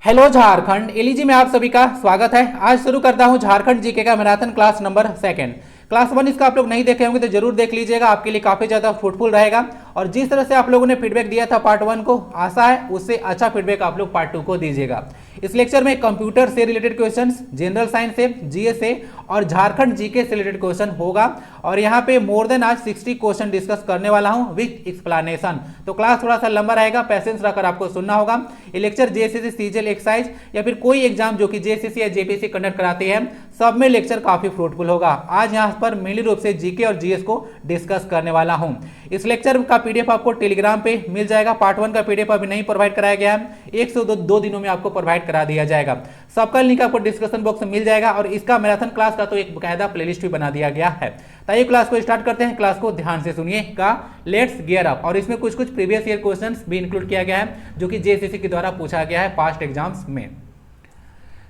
Hello Jharkhand एलईजी में आप सभी का स्वागत है। आज शुरू करता हूं झारखंड जीके का marathon class number second. Class one इसका आप लोग नहीं देखे होंगे तो जरूर देख लीजिएगा, आपके लिए काफी ज्यादा फ्रूटफुल रहेगा। और जिस तरह से आप लोगों ने फीडबैक दिया था पार्ट वन को, आशा है उससे अच्छा फीडबैक आप लोग पार्ट टू को दीजिएगा। इस लेक्चर में कंप्यूटर से रिलेटेड क्वेश्चंस, जनरल साइंस से, जीएस से और झारखंड जीके से रिलेटेड क्वेश्चन होगा। और यहाँ पे मोर देन आज 60 क्वेश्चन डिस्कस करने वाला हूँ विथ एक्सप्लेनेशन। तो क्लास थोड़ा सा लंबा रहेगा, पैसेंस रखकर आपको सुनना होगा। ये लेक्चर जेएसएससी सीजीएल एक्साइज या फिर कोई एग्जाम जो कि जेएसएससी या जेपीएससी कंडक्ट कराती है, सब में लेक्चर काफी फ्रूटफुल होगा। आज यहाँ पर मेनली रूप से जीके और जीएस को डिस्कस करने वाला हूँ। इस लेक्चर का पीडीएफ आपको टेलीग्राम पे मिल जाएगा। पार्ट वन का पीडीएफ अभी नहीं प्रोवाइड कराया गया है, 1 से 2 दिनों में आपको प्रोवाइड करा दिया जाएगा। सबका लिंक आपको डिस्क्रिप्शन बॉक्स में मिल जाएगा। और इसका मैराथन क्लास का तो एक बकायदा प्लेलिस्ट भी बना दिया गया है। तो ये क्लास को स्टार्ट करते हैं। क्लास को ध्यान से सुनिएगा। Let's gear up. और इसमें कुछ प्रीवियस ईयर क्वेश्चंस भी इंक्लूड किया गया है जो कि जेएसएससी के द्वारा पूछा गया है पास्ट एग्जाम्स में।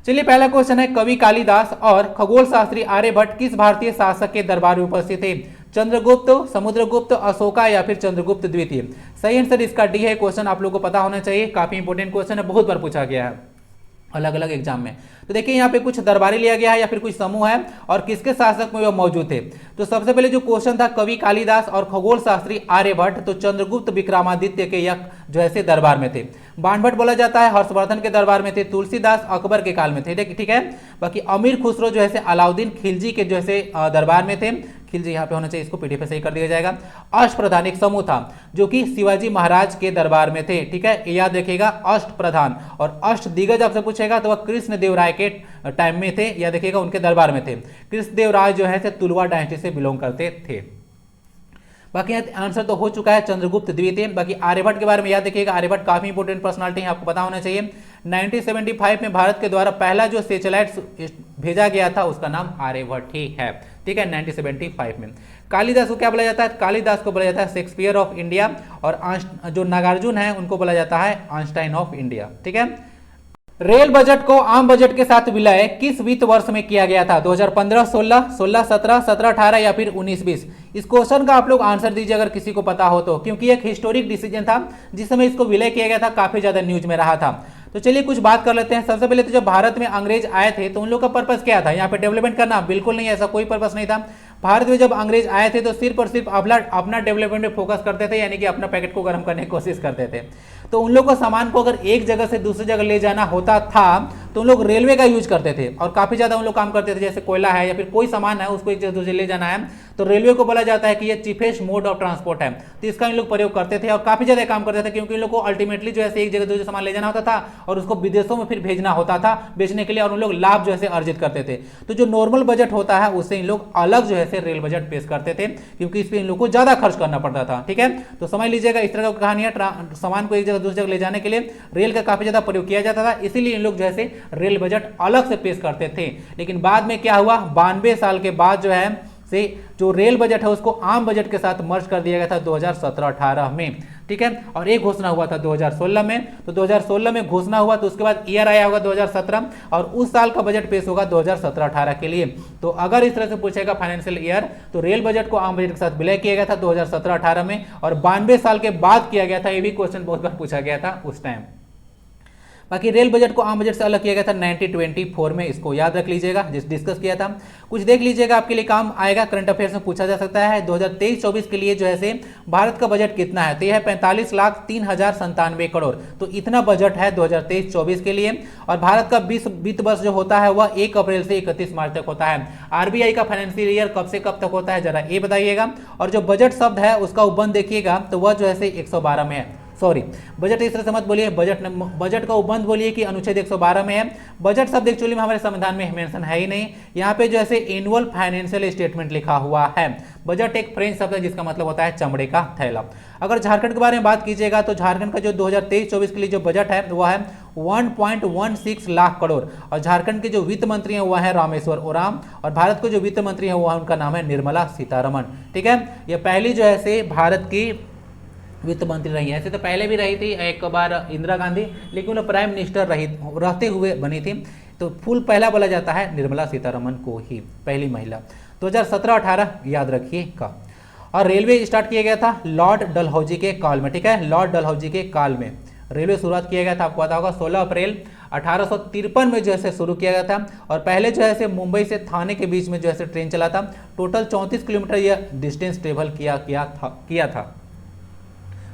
चलिए, पहला क्वेश्चन है, कवि कालिदास और खगोल शास्त्री आर्यभट्ट किस भारतीय शासक के दरबार में उपस्थित थे? चंद्रगुप्त, समुद्रगुप्त, अशोका या फिर चंद्रगुप्त द्वितीय? सही आंसर इसका डी है। क्वेश्चन आप लोगों को पता होना चाहिए, काफी इंपॉर्टेंट क्वेश्चन है, बहुत बार पूछा गया है अलग अलग एग्जाम में। तो देखिए यहाँ पे कुछ दरबारी लिया गया है या फिर कुछ समूह है और किसके शासक में वो मौजूद थे। तो सबसे पहले जो क्वेश्चन था, कवि कालिदास और खगोल शास्त्री आर्यभट्ट, तो चंद्रगुप्त विक्रमादित्य के यह जो है दरबार में थे। बाणभट्ट बोला जाता है हर्षवर्धन के दरबार में थे। तुलसीदास अकबर के काल में थे, ठीक है। बाकी अमीर खुसरो जो है अलाउद्दीन खिलजी के जो है दरबार में थे। खिलजी यहाँ पे होना चाहिए, इसको पीडीएफ पे सही कर दिया जाएगा। अष्टप्रधान एक समूह था जो कि शिवाजी महाराज के दरबार में थे, ठीक है, याद रखिएगा। अष्टप्रधान और अष्टदिग्गज आपसे पूछेगा तो वह कृष्ण देव राय के टाइम में थे, या देखिएगा उनके दरबार में थे। कृष्ण देव राय जो है तुलवा डायनेस्टी से बिलोंग करते थे। बाकी आंसर तो हो चुका है चंद्रगुप्त द्वितीय। बाकी आर्यभट्ट के बारे में याद रखिएगा, आर्यभट्ट काफी इंपोर्टेंट पर्सनालिटी है, आपको पता होना चाहिए। 1975 में भारत के द्वारा पहला जो सैटेलाइट भेजा गया था उसका नाम आर्यभट्ट ही है, ठीक है, 1975 में। कालिदास को क्या बोला जाता है? कालिदास को बोला जाता है शेक्सपियर ऑफ इंडिया। और जो नागार्जुन है उनको बोला जाता है आइंस्टाइन ऑफ इंडिया, ठीक है। रेल बजट को आम बजट के साथ विलय किस वित्त वर्ष में किया गया था? 2015-16, 16-17, 17-18 या फिर 19-20? इस क्वेश्चन का आप लोग आंसर दीजिए अगर किसी को पता हो तो, क्योंकि एक हिस्टोरिक डिसीजन था जिस समय इसको विलय किया गया था, काफी ज्यादा न्यूज में रहा था। तो चलिए कुछ बात कर लेते हैं। सबसे पहले तो जब भारत में अंग्रेज आए थे तो उन लोग का पर्पस क्या था? यहाँ पे डेवलपमेंट करना? बिल्कुल नहीं, ऐसा कोई पर्पस नहीं था। भारत में जब अंग्रेज आए थे तो सिर्फ और सिर्फ अपना डेवलपमेंट में फोकस करते थे, यानी कि अपना पैकेट को गर्म करने की कोशिश करते थे। तो उन लोग को सामान को अगर एक जगह से दूसरी जगह ले जाना होता था तो उन लोग रेलवे का यूज करते थे और काफी ज्यादा उन लोग काम करते थे। जैसे कोयला है या फिर कोई सामान है उसको एक जगह दूसरी ले जाना है तो रेलवे को बोला जाता है कि ये चीपेस्ट मोड ऑफ ट्रांसपोर्ट है, तो इसका इन लोग प्रयोग करते थे और काफी ज्यादा काम करते थे, क्योंकि इन लोग को अल्टीमेटली जो है एक जगह दूसरे सामान ले जाना होता था और उसको विदेशों में फिर भेजना होता था बेचने के लिए, और उन लोग लाभ जो है अर्जित करते थे। तो जो नॉर्मल बजट होता है उससे इन लोग अलग जो है रेल बजट पेश करते थे, क्योंकि इस पर इन लोग को ज्यादा खर्च करना पड़ता था, ठीक है। तो समझ लीजिएगा इस तरह की कहानियां, सामान को एक जगह दूसरी जगह ले जाने के लिए रेल का काफी ज्यादा प्रयोग किया जाता था, इसीलिए इन लोग जो है रेल बजट अलग से पेश करते थे। लेकिन बाद में क्या हुआ, 92 साल के बाद जो है से जो रेल बजट है उसको आम बजट के साथ मर्ज कर दिया गया था 2017-18 में, ठीक है। और एक घोषणा हुआ था 2016 में, तो 2016 में घोषणा हुआ तो उसके बाद ईयर आया होगा 2017 और उस साल का बजट पेश होगा 2017-18 के लिए। तो अगर इस तरह से पूछेगा फाइनेंशियल ईयर तो रेल बजट को आम बजट के साथ विलय किया गया था 2017-18 में और 92 साल के बाद किया गया था। ये भी क्वेश्चन बहुत बार पूछा गया था उस टाइम। बाकी रेल बजट को आम बजट से अलग किया गया था 1924 में, इसको याद रख लीजिएगा, डिस्कस किया था। कुछ देख लीजिएगा, आपके लिए काम आएगा, करंट अफेयर्स में पूछा जा सकता है। 2023-24 के लिए जो है भारत का बजट कितना है? तो यह है 45,03,097 करोड़। तो इतना बजट है 2023-24 के लिए। और भारत का वित्त वर्ष जो होता है वह 1 अप्रैल से 31 मार्च तक होता है। आरबीआई का फाइनेंशियल ईयर कब से कब तक होता है जरा ये बताइएगा। और जो बजट शब्द है उसका उपबंध देखिएगा तो वह जो है 112 में है। सॉरी, बजट इस तरह से मत बोलिए, बजट का उपबंध बोलिए कि अनुच्छेद 112 में है। बजट शब्द एक्चुअली में हमारे संविधान में मेंशन है ही नहीं। यहाँ पे जो है एनुअल फाइनेंशियल स्टेटमेंट लिखा हुआ है। बजट एक फ्रेंच शब्द है जिसका मतलब होता है चमड़े का थैला। अगर झारखंड के बारे में बात कीजिएगा तो झारखंड का जो 2023-24 के लिए जो बजट है वह है 1.16 लाख करोड़। और झारखंड के जो वित्त मंत्री हैं वह है रामेश्वर ओराम और भारत के जो वित्त मंत्री हैं वह उनका नाम है निर्मला सीतारमण, ठीक है। ये पहली जो है भारत की वित्त मंत्री रही है। ऐसे तो पहले भी रही थी एक बार इंदिरा गांधी, लेकिन वो प्राइम मिनिस्टर रहते हुए बनी थी। तो फुल पहला बोला जाता है निर्मला सीतारमण को ही, पहली महिला। 2017-18 याद रखिएगा। और रेलवे स्टार्ट किया गया था लॉर्ड डलहौजी के काल में, ठीक है, लॉर्ड डलहौजी के काल में रेलवे शुरुआत किया गया था, आपको पता होगा 16 अप्रैल 1853 में जो है शुरू किया गया था और पहले जो है मुंबई से थाने के बीच में जो है ट्रेन चला था। टोटल 34 किलोमीटर यह डिस्टेंस ट्रेवल किया था।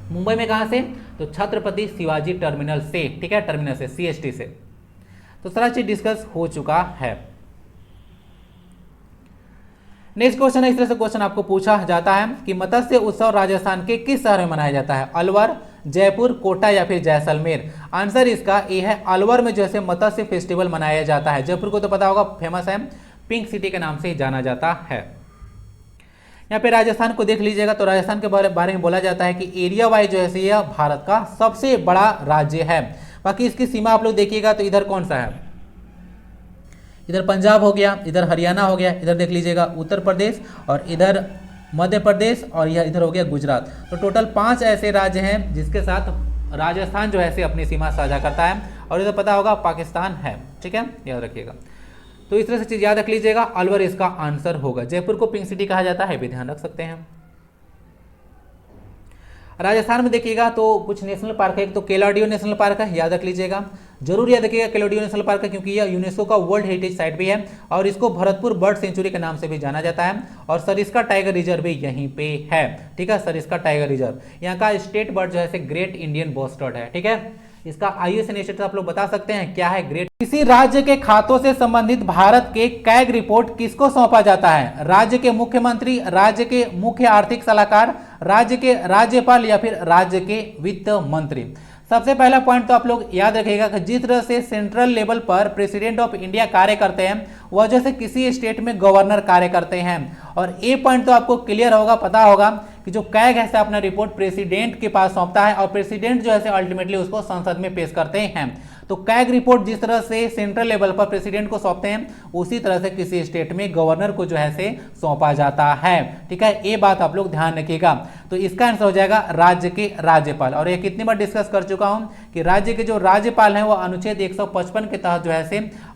मुंबई में कहाँ से? तो छत्रपति शिवाजी टर्मिनल से, ठीक है, टर्मिनल से, CST से। तो सारा चीज डिस्कस हो चुका है। नेक्स्ट क्वेश्चन है, इस तरह से क्वेश्चन आपको पूछा जाता है कि मत्स्य उत्सव राजस्थान के किस शहर में मनाया जाता है? अलवर, जयपुर, कोटा या फिर जैसलमेर? आंसर इसका ए है, अलवर में जैसे मत्स्य फेस्टिवल मनाया जाता है। जयपुर को तो पता होगा, फेमस है, पिंक सिटी के नाम से जाना जाता है। यहाँ पे राजस्थान को देख लीजिएगा तो राजस्थान के बारे में बोला जाता है कि एरिया वाइज जो है यह भारत का सबसे बड़ा राज्य है। बाकी इसकी सीमा आप लोग देखिएगा तो इधर कौन सा है, इधर पंजाब हो गया, इधर हरियाणा हो गया, इधर देख लीजिएगा उत्तर प्रदेश और इधर मध्य प्रदेश और यह इधर हो गया गुजरात। तो टोटल 5 ऐसे राज्य हैं जिसके साथ राजस्थान जो है अपनी सीमा साझा करता है और इधर पता होगा पाकिस्तान है, ठीक है, याद रखिएगा। तो इस तरह से चीज याद रख लीजिएगा, अलवर इसका आंसर होगा। जयपुर को पिंक सिटी कहा जाता है, भी ध्यान रख सकते हैं। राजस्थान में देखिएगा तो कुछ नेशनल पार्क है, एक तो केलाडियो नेशनल पार्क है, याद रख लीजिएगा, जरूर याद रखिएगा केलाडियो नेशनल पार्क है क्योंकि यह यूनेस्को का वर्ल्ड हेरिटेज साइट भी है और इसको भरतपुर बर्ड सेंचुरी के नाम से भी जाना जाता है। और सरिस्का टाइगर रिजर्व भी यहीं पे है, ठीक है, सरिस्का टाइगर रिजर्व। यहाँ का स्टेट बर्ड जो है ग्रेट इंडियन बस्टर्ड है, ठीक है। इसका IUCN स्टेटस आप लोग बता सकते हैं क्या है? ग्रेट। किसी राज्य के खातों से संबंधित भारत के कैग रिपोर्ट किसको सौंपा जाता है? राज्य के मुख्यमंत्री, राज्य के मुख्य आर्थिक सलाहकार, राज्य के राज्यपाल या फिर राज्य के वित्त मंत्री? सबसे पहला पॉइंट तो आप लोग याद रखिएगा कि जिस तरह से सेंट्रल लेवल पर प्रेसिडेंट ऑफ इंडिया कार्य करते हैं वह जैसे किसी स्टेट में गवर्नर कार्य करते हैं। और ए पॉइंट तो आपको क्लियर होगा, पता होगा कि जो कैग है अपना रिपोर्ट प्रेसिडेंट के पास सौंपता है और प्रेसिडेंट जो है अल्टीमेटली उसको संसद में पेश करते हैं। तो कैग रिपोर्ट जिस तरह से सेंट्रल लेवल पर प्रेसिडेंट को सौंपते हैं उसी तरह से किसी स्टेट में गवर्नर को जो है सौंपा जाता है, ठीक है। ये बात आप लोग ध्यान रखिएगा। तो इसका आंसर हो जाएगा राज्य के राज्यपाल। और ये कितनी बार डिस्कस कर चुका हूं कि राज्य के जो राज्यपाल हैं वो अनुच्छेद 155 के तहत जो है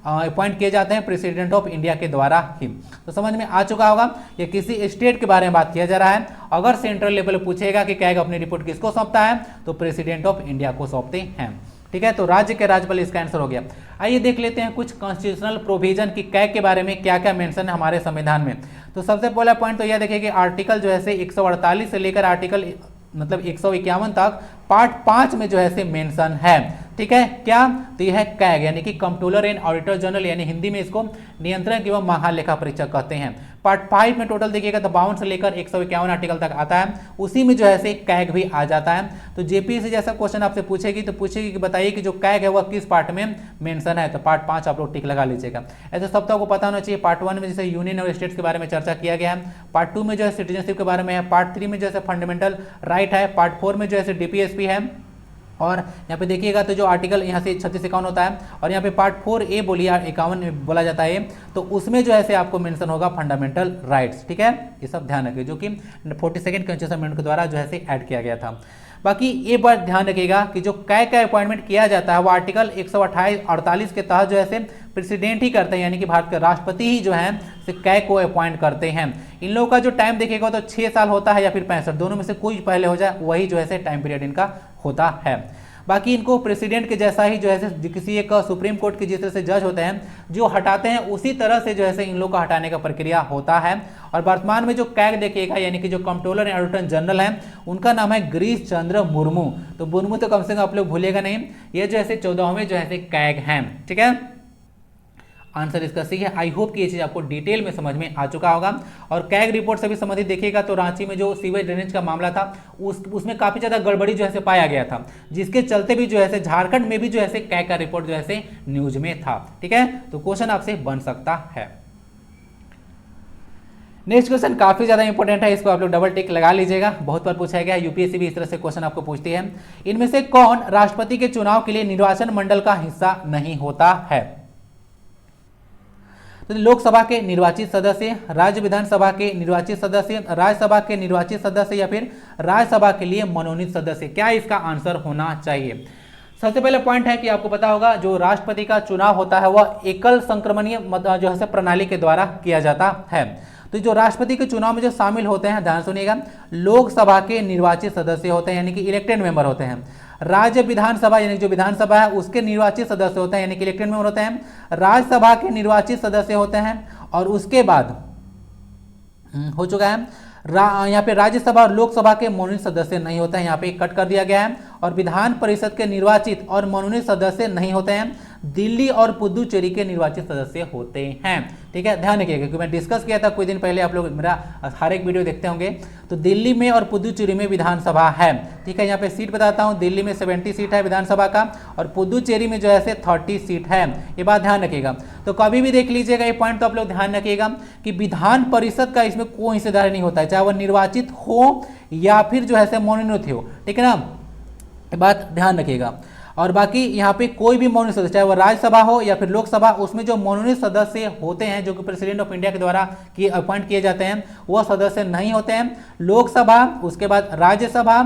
अपॉइंट किए जाते हैं प्रेसिडेंट ऑफ इंडिया के द्वारा ही। तो समझ में आ चुका होगा, ये किसी स्टेट के बारे में बात किया जा रहा है। अगर सेंट्रल लेवल पूछेगा कि कैग अपनी रिपोर्ट किसको सौंपता है तो प्रेसिडेंट ऑफ इंडिया को सौंपते हैं, ठीक है। तो राज्य के राज्यपाल इसका आंसर हो गया। आइए देख लेते हैं कुछ कॉन्स्टिट्यूशनल प्रोविजन की कैग के बारे में क्या क्या मेंशन है हमारे संविधान में। तो सबसे पहला पॉइंट तो यह देखिए कि आर्टिकल जो है 148 से लेकर आर्टिकल मतलब 151 तक पार्ट 5 में जो है मेंशन है, ठीक है। क्या? तो यह है कैग यानी कि कंट्रोलर एंड ऑडिटर जनरल, यानी हिंदी में इसको नियंत्रक एवं महालेखा परीक्षक कहते हैं। पार्ट 5 में टोटल देखिएगा तो 52 से लेकर 151 आर्टिकल तक आता है, उसी में जो है कैग भी आ जाता है। तो जेपीएससी जैसा क्वेश्चन आपसे पूछेगी तो पूछेगी कि बताइए कि जो कैग है वह किस पार्ट में मेंशन है, तो पार्ट 5 आप लोग टिक लगा लीजिएगा। ऐसे सब तो आपको पता होना चाहिए। पार्ट 1 में जैसे यूनियन और स्टेट्स के बारे में चर्चा किया गया है, पार्ट 2 में जो है सिटीजनशिप के बारे में है, पार्ट 3 में जो है फंडामेंटल राइट है, पार्ट 4 में जो है डीपीएसपी है। और यहाँ पे देखिएगा तो जो आर्टिकल यहाँ से 36-51 होता है और यहाँ पे पार्ट 4A बोलिए 51 बोला जाता है, तो उसमें जो है आपको मेंशन होगा फंडामेंटल राइट्स, ठीक है। ये सब ध्यान रखिए जो कि 42nd कॉन्स्टिट्यूशन अमेंडमेंट के द्वारा जो है ऐड किया गया था। बाकी ये बात ध्यान रखिएगा कि जो कैग का अपॉइंटमेंट किया जाता है वो आर्टिकल 128-48 के तहत जो है प्रेसिडेंट ही करते हैं, यानी कि भारत के राष्ट्रपति ही जो है कैग को अपॉइंट करते हैं। इन लोगों का जो टाइम देखिएगा तो 6 साल होता है या फिर 65, दोनों में से कोई पहले हो जाए वही जो है टाइम पीरियड इनका होता है। बाकी इनको प्रेसिडेंट के जैसा ही जो है किसी एक सुप्रीम कोर्ट के जिस तरह से जज होते हैं जो हटाते हैं उसी तरह से जो है इन लोगों का हटाने का प्रक्रिया होता है। और वर्तमान में जो कैग देखिएगा यानी कि जो कंट्रोलर एंड ऑडिटर जनरल हैं उनका नाम है गिरीश चंद्र मुर्मू। तो मुर्मू तो कम से कम आप लोग भूलेगा नहीं, ये जो है 14वें जो है कैग हैं, ठीक है। आंसर इसका सही है। आई होप कि ये चीज आपको डिटेल में समझ में आ चुका होगा। और कैग रिपोर्ट से भी संबंधित देखिएगा तो रांची में जो सीवेज ड्रेनेज का मामला था उसमें काफी ज्यादा गड़बड़ी जो है पाया गया था, जिसके चलते भी जो है झारखंड में भी जो है कैग का रिपोर्ट जो है न्यूज में था, ठीक है। तो क्वेश्चन आपसे बन सकता है। नेक्स्ट क्वेश्चन काफी ज्यादा इंपॉर्टेंट है, इसको आप लोग डबल टिक लगा लीजिएगा, बहुत बार पूछा गया, यूपीएससी भी इस तरह से क्वेश्चन आपको पूछती है। इनमें से कौन राष्ट्रपति के चुनाव के लिए निर्वाचन मंडल का हिस्सा नहीं होता है? तो लोकसभा के निर्वाचित सदस्य, राज्य विधानसभा के निर्वाचित सदस्य, राज्यसभा के निर्वाचित सदस्य या फिर राज्यसभा के लिए मनोनीत सदस्य, क्या इसका आंसर होना चाहिए? सबसे पहले पॉइंट है कि आपको पता होगा जो राष्ट्रपति का चुनाव होता है वह एकल संक्रमणीय जो है प्रणाली के द्वारा किया जाता है। तो जो राष्ट्रपति के चुनाव में जो शामिल होते हैं, ध्यान सुनिएगा, लोकसभा के निर्वाचित सदस्य होते हैं यानी कि इलेक्टेड मेंबर होते हैं। राज्य विधानसभा यानी जो विधानसभा है उसके निर्वाचित सदस्य होते हैं, यानी कि इलेक्टेड मेंबर होते हैं। राज्यसभा के निर्वाचित सदस्य होते हैं। और उसके बाद हो चुका है यहाँ पे राज्यसभा और लोकसभा के मनोनीत सदस्य नहीं होते हैं, यहाँ पे कट कर दिया गया है। और विधान परिषद के निर्वाचित और मनोनीत सदस्य नहीं होते हैं। दिल्ली और पुदुचेरी के निर्वाचित सदस्य होते हैं। ठीक है, ध्यान रखिएगा क्योंकि मैं डिस्कस किया था कुछ दिन पहले, आप लोग मेरा हर एक वीडियो देखते होंगे। तो दिल्ली में और पुदुचेरी में विधानसभा है। ठीक है, यहाँ पे सीट बताता हूँ। दिल्ली में 70 सीट है विधानसभा का, और पुदुचेरी में जो है 30 सीट है। ये बात ध्यान रखिएगा। तो कभी भी देख लीजिएगा, ये पॉइंट तो आप लोग ध्यान रखिएगा कि विधान परिषद का इसमें कोई हिस्सेदारी नहीं होता है, चाहे वह निर्वाचित हो या फिर जो है मनोनीत हो। ठीक है ना, ये बात ध्यान रखिएगा। और बाकी यहाँ पे कोई भी मनोनीत सदस्य, चाहे वह राज्यसभा हो या फिर लोकसभा, उसमें जो मनोनीत सदस्य होते हैं जो कि प्रेसिडेंट ऑफ इंडिया के द्वारा अपॉइंट किए जाते हैं, वह सदस्य नहीं होते हैं। लोकसभा, उसके बाद राज्यसभा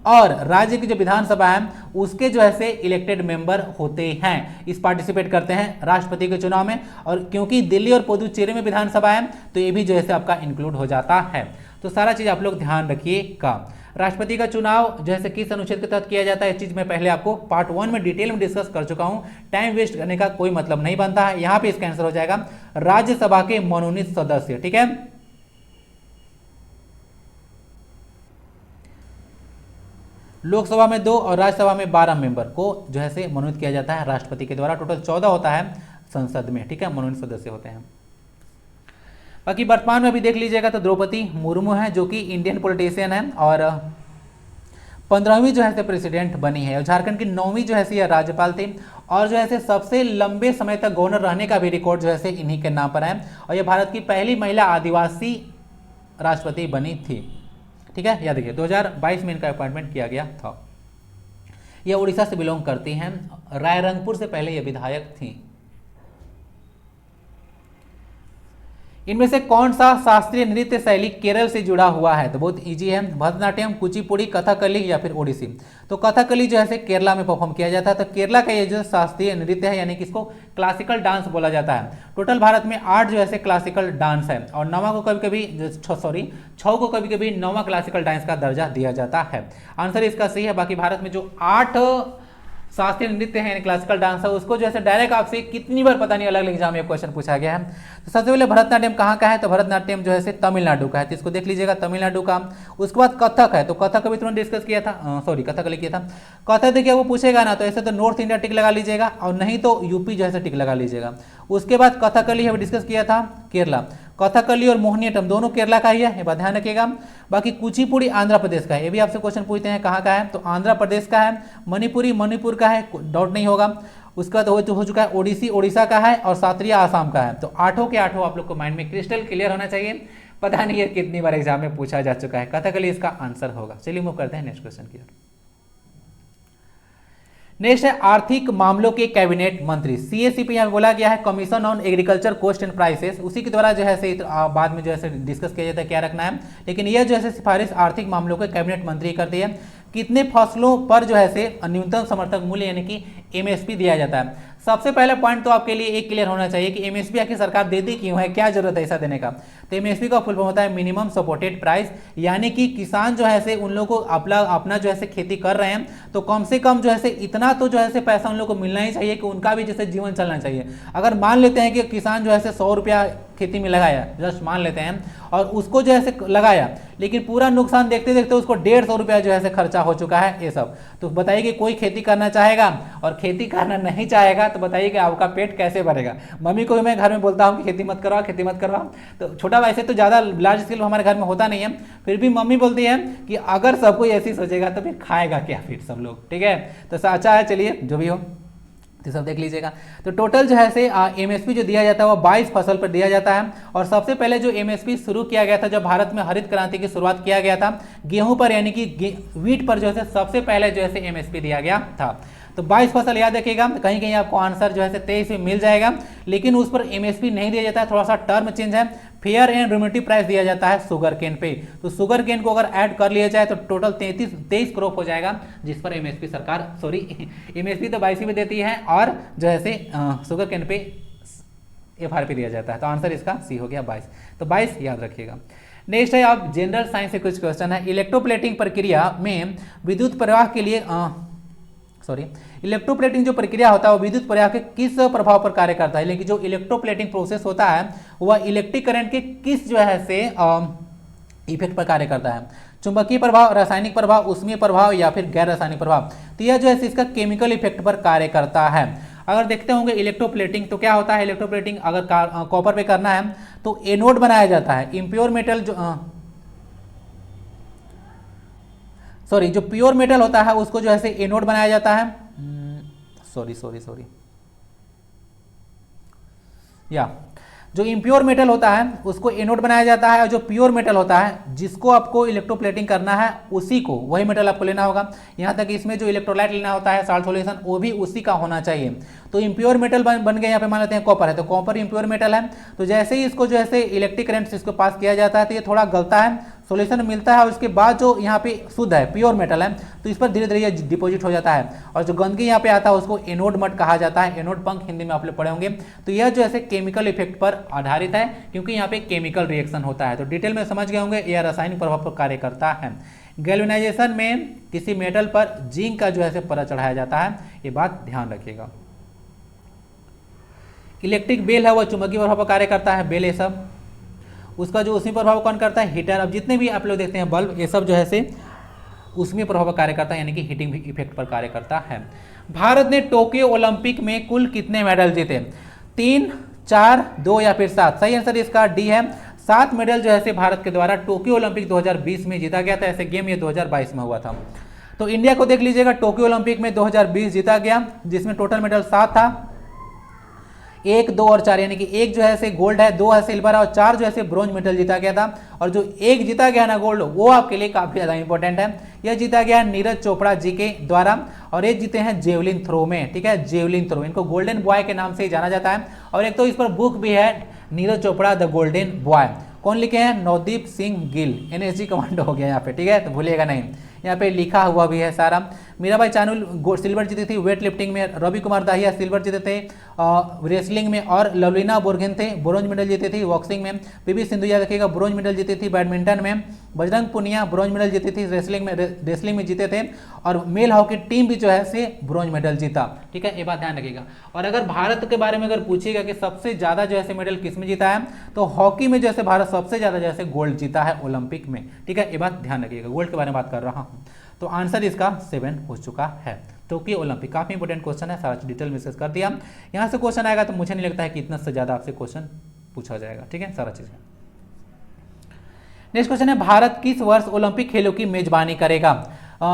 और राज्य की जो विधानसभा है उसके जो है इलेक्टेड मेंबर होते हैं, इस पार्टिसिपेट करते हैं राष्ट्रपति के चुनाव में। और क्योंकि दिल्ली और पुदुचेरी में विधानसभा है तो ये भी जो है आपका इंक्लूड हो जाता है। तो सारा चीज आप लोग ध्यान रखिएगा। राष्ट्रपति का चुनाव जैसे किस अनुच्छेद के तहत किया जाता है, इस चीज मैं पहले आपको पार्ट 1 में डिटेल में डिस्कस कर चुका हूं। टाइम वेस्ट करने का कोई मतलब नहीं बनता है। यहां पे इसका आंसर हो जाएगा राज्यसभा के मनोनीत सदस्य। ठीक है, लोकसभा में 2 और राज्यसभा में 12 मेंबर को जो है मनोनीत किया जाता है राष्ट्रपति के द्वारा। टोटल 14 होता है संसद में। ठीक है, मनोनीत सदस्य होते हैं। बाकी वर्तमान में अभी देख लीजिएगा तो द्रौपदी मुर्मू है जो कि इंडियन पॉलिटिशियन है और 15वीं जो है प्रेसिडेंट बनी है। और झारखंड की 9वीं जो है ये राज्यपाल थी। और जो है सबसे लंबे समय तक गवर्नर रहने का भी रिकॉर्ड जो है इन्हीं के नाम पर है। और ये भारत की पहली महिला आदिवासी राष्ट्रपति बनी थी। ठीक है, याद रखिए 2022 में इनका अपॉइंटमेंट किया गया था। ये उड़ीसा से बिलोंग करती हैं। रायरंगपुर से पहले ये विधायक थी। इनमें से कौन सा शास्त्रीय नृत्य शैली केरल से जुड़ा हुआ है? तो बहुत इजी है, भरतनाट्यम, कुचिपुड़ी, कथकली या फिर ओडिसी। तो कथकली जो है केरला में परफॉर्म किया जाता है। तो केरला का ये जो शास्त्रीय नृत्य है यानी कि इसको क्लासिकल डांस बोला जाता है। टोटल भारत में 8 जो है क्लासिकल डांस है और 9वां को कभी कभी 6 को कभी कभी 9वां क्लासिकल डांस का दर्जा दिया जाता है। आंसर इसका सही है। बाकी भारत में जो 8 शास्त्रीय नृत्य है क्लासिकल डांस है उसको जो है डायरेक्ट आपसे कितनी बार पता नहीं अलग अलग एग्जाम में क्वेश्चन पूछा गया है। तो सबसे पहले भरतनाट्यम कहाँ का है? तो भरतनाट्यम जो है तमिलनाडु का है। तो इसको देख लीजिएगा, तमिलनाडु का। उसके बाद कथक है। तो कथक का भी तुरंत डिस्कस किया था, कथकली किया था। कथक देखिए वो पूछेगा ना, तो ऐसे तो नॉर्थ इंडिया टिक लगा लीजिएगा और नहीं तो यूपी जो है टिक लगा लीजिएगा। उसके बाद कथकली है डिस्कस किया था केरला। कथकली और मोहिनीअट्टम दोनों केरला का ही है, ये बात ध्यान रखिएगा। बाकी कुचिपुड़ी आंध्र प्रदेश का है। ये भी आपसे क्वेश्चन पूछते हैं कहाँ का है, तो आंध्र प्रदेश का है। मणिपुरी मणिपुर का है, डाउट नहीं होगा। उसका तो हो चुका है ओडिसी उड़ीसा का है और सात्रिया आसाम का है। तो 8 के 8 आप लोग को माइंड में क्रिस्टल क्लियर होना चाहिए। पता नहीं है कितनी बार एग्जाम में पूछा जा चुका है। कथकली इसका आंसर होगा। चलिए मूव करते हैं नेक्स्ट क्वेश्चन की ओर। नेक्स्ट है आर्थिक मामलों के कैबिनेट मंत्री, सीएसीपी यहाँ बोला गया है commission on agriculture cost and prices. उसी के द्वारा जो है बाद में जो है डिस्कस किया जाता है क्या रखना है, लेकिन यह जो है सिफारिश आर्थिक मामलों के कैबिनेट मंत्री करती है। कितने फसलों पर जो है न्यूनतम समर्थक मूल्य यानी कि एमएसपी दिया जाता है? सबसे पहले पॉइंट तो आपके लिए एक क्लियर होना चाहिए कि एमएसपी आखिर सरकार देती क्यों है, क्या जरूरत है ऐसा देने का। तो एमएसपी का फुल फॉर्म होता है मिनिमम सपोर्टेड प्राइस, यानी कि किसान जो है उन लोगों को अपना जो है खेती कर रहे हैं तो कम से कम जो है इतना तो जो है पैसा उन लोगों को मिलना ही चाहिए कि उनका भी जैसे जीवन चलना चाहिए। अगर मान लेते हैं कि किसान जो है 100 रुपया खेती में लगाया, जस्ट मान लेते हैं, और उसको जो है लगाया लेकिन पूरा नुकसान देखते देखते उसको 150 रुपया जो है खर्चा हो चुका है ये सब। तो बताइए कि कोई खेती करना चाहेगा और खेती करना नहीं चाहेगा तो बताइए कि आपका पेट कैसे भरेगा। मम्मी को भी मैं घर में बोलता हूँ कि खेती मत करवाओ, खेती मत करवाओ। तो छोटा वैसे तो ज़्यादा लार्ज स्केल हमारे घर में होता नहीं है, फिर भी मम्मी बोलती है कि अगर सब कोई ऐसी सोचेगा तो फिर खाएगा क्या फिर सब लोग। ठीक है, तो अच्छा है, चलिए जो भी हो तो सब देख लीजिएगा। तो टोटल जो है एमएसपी जो दिया जाता है वो 22 फसल पर दिया जाता है। और सबसे पहले जो एमएसपी शुरू किया गया था जब भारत में हरित क्रांति की शुरुआत किया गया था, गेहूं पर यानी कि व्हीट पर जो है सबसे पहले जो है एमएसपी दिया गया था। तो 22 फसल याद रखिएगा। कहीं कहीं आपको आंसर जो है 23 में मिल जाएगा, लेकिन उस पर एमएसपी नहीं दिया जाता है, थोड़ा सा टर्म चेंज है। फेयर एंड रेम्युनेटिव प्राइस दिया जाता है शुगर केन पे। तो शुगर केन को अगर ऐड कर लिया जाए तो टोटल 23 क्रॉप हो जाएगा जिस पर एमएसपी सरकार एमएसपी तो 22 में देती है और जो है शुगर केन पे एफआरपी दिया जाता है। तो आंसर इसका सी हो गया 22। तो 22 याद रखिएगा। नेक्स्ट है आप जनरल साइंस से कुछ क्वेश्चन है। इलेक्ट्रोप्लेटिंग प्रक्रिया में विद्युत प्रवाह के लिए सॉरी, इलेक्ट्रोप्लेटिंग जो प्रक्रिया होता है वो विद्युत प्रवाह के किस प्रभाव पर कार्य करता है, लेकिन जो इलेक्ट्रोप्लेटिंग प्रोसेस होता है वह इलेक्ट्रिक करंट के किस जो है से इफेक्ट पर कार्य करता है, चुंबकीय प्रभाव, रासायनिक प्रभाव, ऊष्मीय प्रभाव या फिर गैर रासायनिक प्रभाव। तो यह जो है इसका केमिकल इफेक्ट पर कार्य करता है। अगर देखते होंगे इलेक्ट्रोप्लेटिंग तो क्या होता है, इलेक्ट्रोप्लेटिंग अगर कॉपर पे करना है तो एनोड बनाया जाता है, इम्प्योर मेटल जो सॉरी जो प्योर मेटल होता है उसको जो है एनोड बनाया जाता है, सॉरी या जो इम्प्योर मेटल होता है उसको एनोड बनाया जाता है, और जो प्योर मेटल होता है जिसको आपको इलेक्ट्रोप्लेटिंग करना है उसी को, वही मेटल आपको लेना होगा। यहाँ तक इसमें जो इलेक्ट्रोलाइट लेना होता है साल्ट सॉल्यूशन वो भी उसी का होना चाहिए। तो इम्प्योर मेटल बन गए, यहाँ पे मान लेते हैं कॉपर है तो कॉपर इम्प्योर मेटल है। तो जैसे ही इसको जो है इलेक्ट्रिक करंट इसको पास किया जाता है तो ये थोड़ा गलता है, सॉल्यूशन मिलता है और उसके बाद जो यहाँ पे शुद्ध है प्योर मेटल है तो इस पर धीरे धीरे ये डिपॉजिट हो जाता है, और जो गंदगी यहाँ पे आता है उसको एनोड मड कहा जाता है, एनोड पंख हिंदी में आप लोग पढ़े होंगे। तो यह जो है केमिकल इफेक्ट पर आधारित है क्योंकि यहाँ पे केमिकल रिएक्शन होता है। तो डिटेल में समझ गए होंगे, यह रासायनिक प्रभाव पर कार्य करता है। गैल्वेनाइजेशन में किसी मेटल पर जिंक का जो है परत चढ़ाया जाता है, ये बात ध्यान रखिएगा। इलेक्ट्रिक बेल है वह चुंबकीय प्रभाव पर कार्य करता है, बेल ये सब, उसका जो उसी प्रभाव कौन करता है, हीटर। अब जितने भी आप लोग देखते हैं बल्ब ये सब जो है से उसमें प्रभाव पर कार्य करता है, यानी कि हीटिंग इफेक्ट पर कार्य करता है। भारत ने टोक्यो ओलंपिक में कुल कितने मेडल जीते, 3, 4, 2 या फिर 7। सही आंसर इसका डी है, 7 मेडल जो है भारत के द्वारा टोक्यो ओलंपिक 2020 में जीता गया था। ऐसे गेम ये 2022 में हुआ था। तो इंडिया को देख लीजिएगा, टोक्यो ओलंपिक में 2020 जीता गया जिसमें टोटल मेडल 7 था, 1, 2 और 4, यानी कि 1 जो है से गोल्ड है, 2 है सिल्वर है और 4 जो है से ब्रॉन्ज मेडल जीता गया था। और जो 1 जीता गया ना गोल्ड, वो आपके लिए काफी ज्यादा इंपॉर्टेंट है। यह जीता गया नीरज चोपड़ा जी के द्वारा, और एक जीते हैं जेवलिन थ्रो में, ठीक है, जेवलिन थ्रो, इनको गोल्डन बॉय के नाम से ही जाना जाता है। और एक तो इस पर बुक भी है, Neeraj Chopra the golden boy. कौन लिखे हैं, नवदीप सिंह गिल, एनएसजी कमांडो हो गया यहाँ पे, ठीक है, तो भूलिएगा नहीं, यहाँ पे लिखा हुआ भी है सारा। मीराबाई चानू सिल्वर जीती थी वेट लिफ्टिंग में, रवि कुमार दाहिया सिल्वर जीते थे रेसलिंग में, और लवलीना बोर्गेन थे ब्रोंज मेडल जीती थी बॉक्सिंग में, पीवी सिंधु याद रखिएगा ब्रोंज मेडल जीती थी बैडमिंटन में, बजरंग पुनिया ब्रोंज मेडल जीती थी रेसलिंग में जीते थे, और मेल हॉकी टीम भी जो है से ब्रोंज मेडल जीता, ठीक है, ये बात ध्यान रखिएगा। और अगर भारत के बारे में अगर पूछिएगा कि सबसे ज्यादा जो है मेडल किस में जीता है, तो हॉकी में जैसे भारत सबसे ज्यादा जैसे गोल्ड जीता है ओलंपिक में, ठीक है, ये बात ध्यान रखिएगा, गोल्ड के बारे में बात कर रहा हूँ। तो आंसर इसका 7 हो चुका है। टोक्यो ओलंपिक काफी इंपोर्टेंट क्वेश्चन है, सारा डिटेल में डिस्कस कर दिया। यहाँ से क्वेश्चन आएगा तो मुझे नहीं लगता है कि इतना से ज्यादा आपसे क्वेश्चन पूछा जाएगा, ठीक है, सारा चीज है। नेक्स्ट क्वेश्चन है, भारत किस वर्ष ओलंपिक खेलों की मेजबानी करेगा,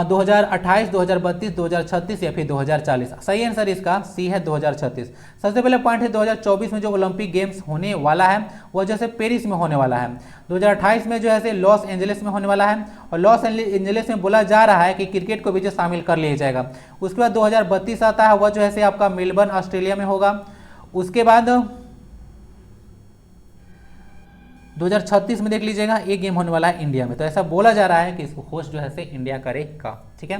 2028, 2032, 2036 या फिर 2040। सही आंसर इसका सी है 2036। सबसे पहले पॉइंट है 2024 में जो ओलंपिक गेम्स होने वाला है वो जैसे पेरिस में होने वाला है, 2028 में जो है लॉस एंजलिस में होने वाला है, और लॉस एंजलिस में बोला जा रहा है कि क्रिकेट को भी जो शामिल कर लिया जाएगा। उसके बाद 2032 आता है, वह जो है आपका मेलबर्न ऑस्ट्रेलिया में होगा। उसके बाद 2036 में देख लीजिएगा एक गेम होने वाला है इंडिया में, तो ऐसा बोला जा रहा है कि इसको होस्ट जो है से इंडिया करेगा, ठीक है।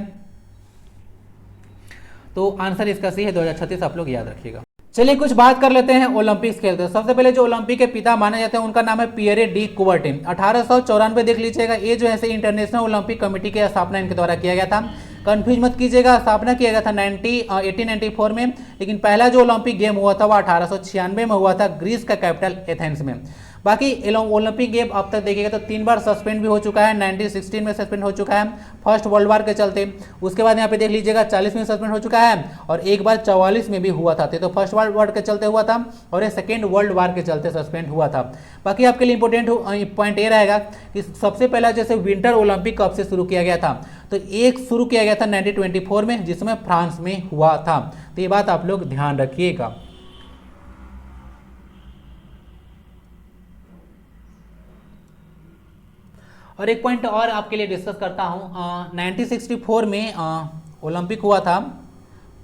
तो आंसर इसका सी है 2036, आप लोग याद रखिएगा। चलिए कुछ बात कर लेते हैं ओलंपिक्स खेलते हैं। सबसे पहले जो ओलंपिक के पिता माने जाते हैं उनका नाम है पियरे डी कुबर्टिन। 1894 देख लीजिएगा, ये जो है इंटरनेशनल ओलंपिक कमेटी की स्थापना इनके द्वारा किया गया था। कंफ्यूज मत कीजिएगा, स्थापना किया गया था 1894 में, लेकिन पहला जो ओलंपिक गेम हुआ था वह 1896 में हुआ था ग्रीस का कैपिटल एथेंस में। बाकी ओलंपिक गेम अब तक देखिएगा तो 3 बार सस्पेंड भी हो चुका है, 1916 में सस्पेंड हो चुका है फर्स्ट वर्ल्ड वार के चलते। उसके बाद यहाँ पे देख लीजिएगा 40 में सस्पेंड हो चुका है, और एक बार 44 में भी हुआ था, तो फर्स्ट वर्ल्ड वार के चलते हुआ था और ये सेकेंड वर्ल्ड वार के चलते सस्पेंड हुआ था। बाकी आपके लिए इंपॉर्टेंट पॉइंट ये रहेगा कि सबसे पहला जैसे विंटर ओलंपिक कब से शुरू किया गया था, तो एक शुरू किया गया था 1924 में, जिसमें फ्रांस में हुआ था। तो ये बात आप लोग ध्यान रखिएगा। और एक पॉइंट और आपके लिए डिस्कस करता हूं, 1964 में ओलंपिक हुआ था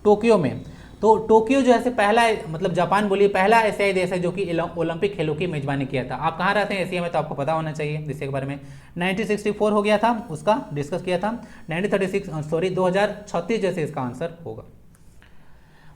टोक्यो में। तो टोक्यो जो है पहला, मतलब जापान बोलिए, पहला एशियाई देश है जो कि ओलंपिक खेलों की मेजबानी किया था। आप कहाँ रहते हैं एशिया में, तो आपको पता होना चाहिए जिसके बारे में। 1964 हो गया था, उसका डिस्कस किया था। 2036 जैसे इसका आंसर होगा।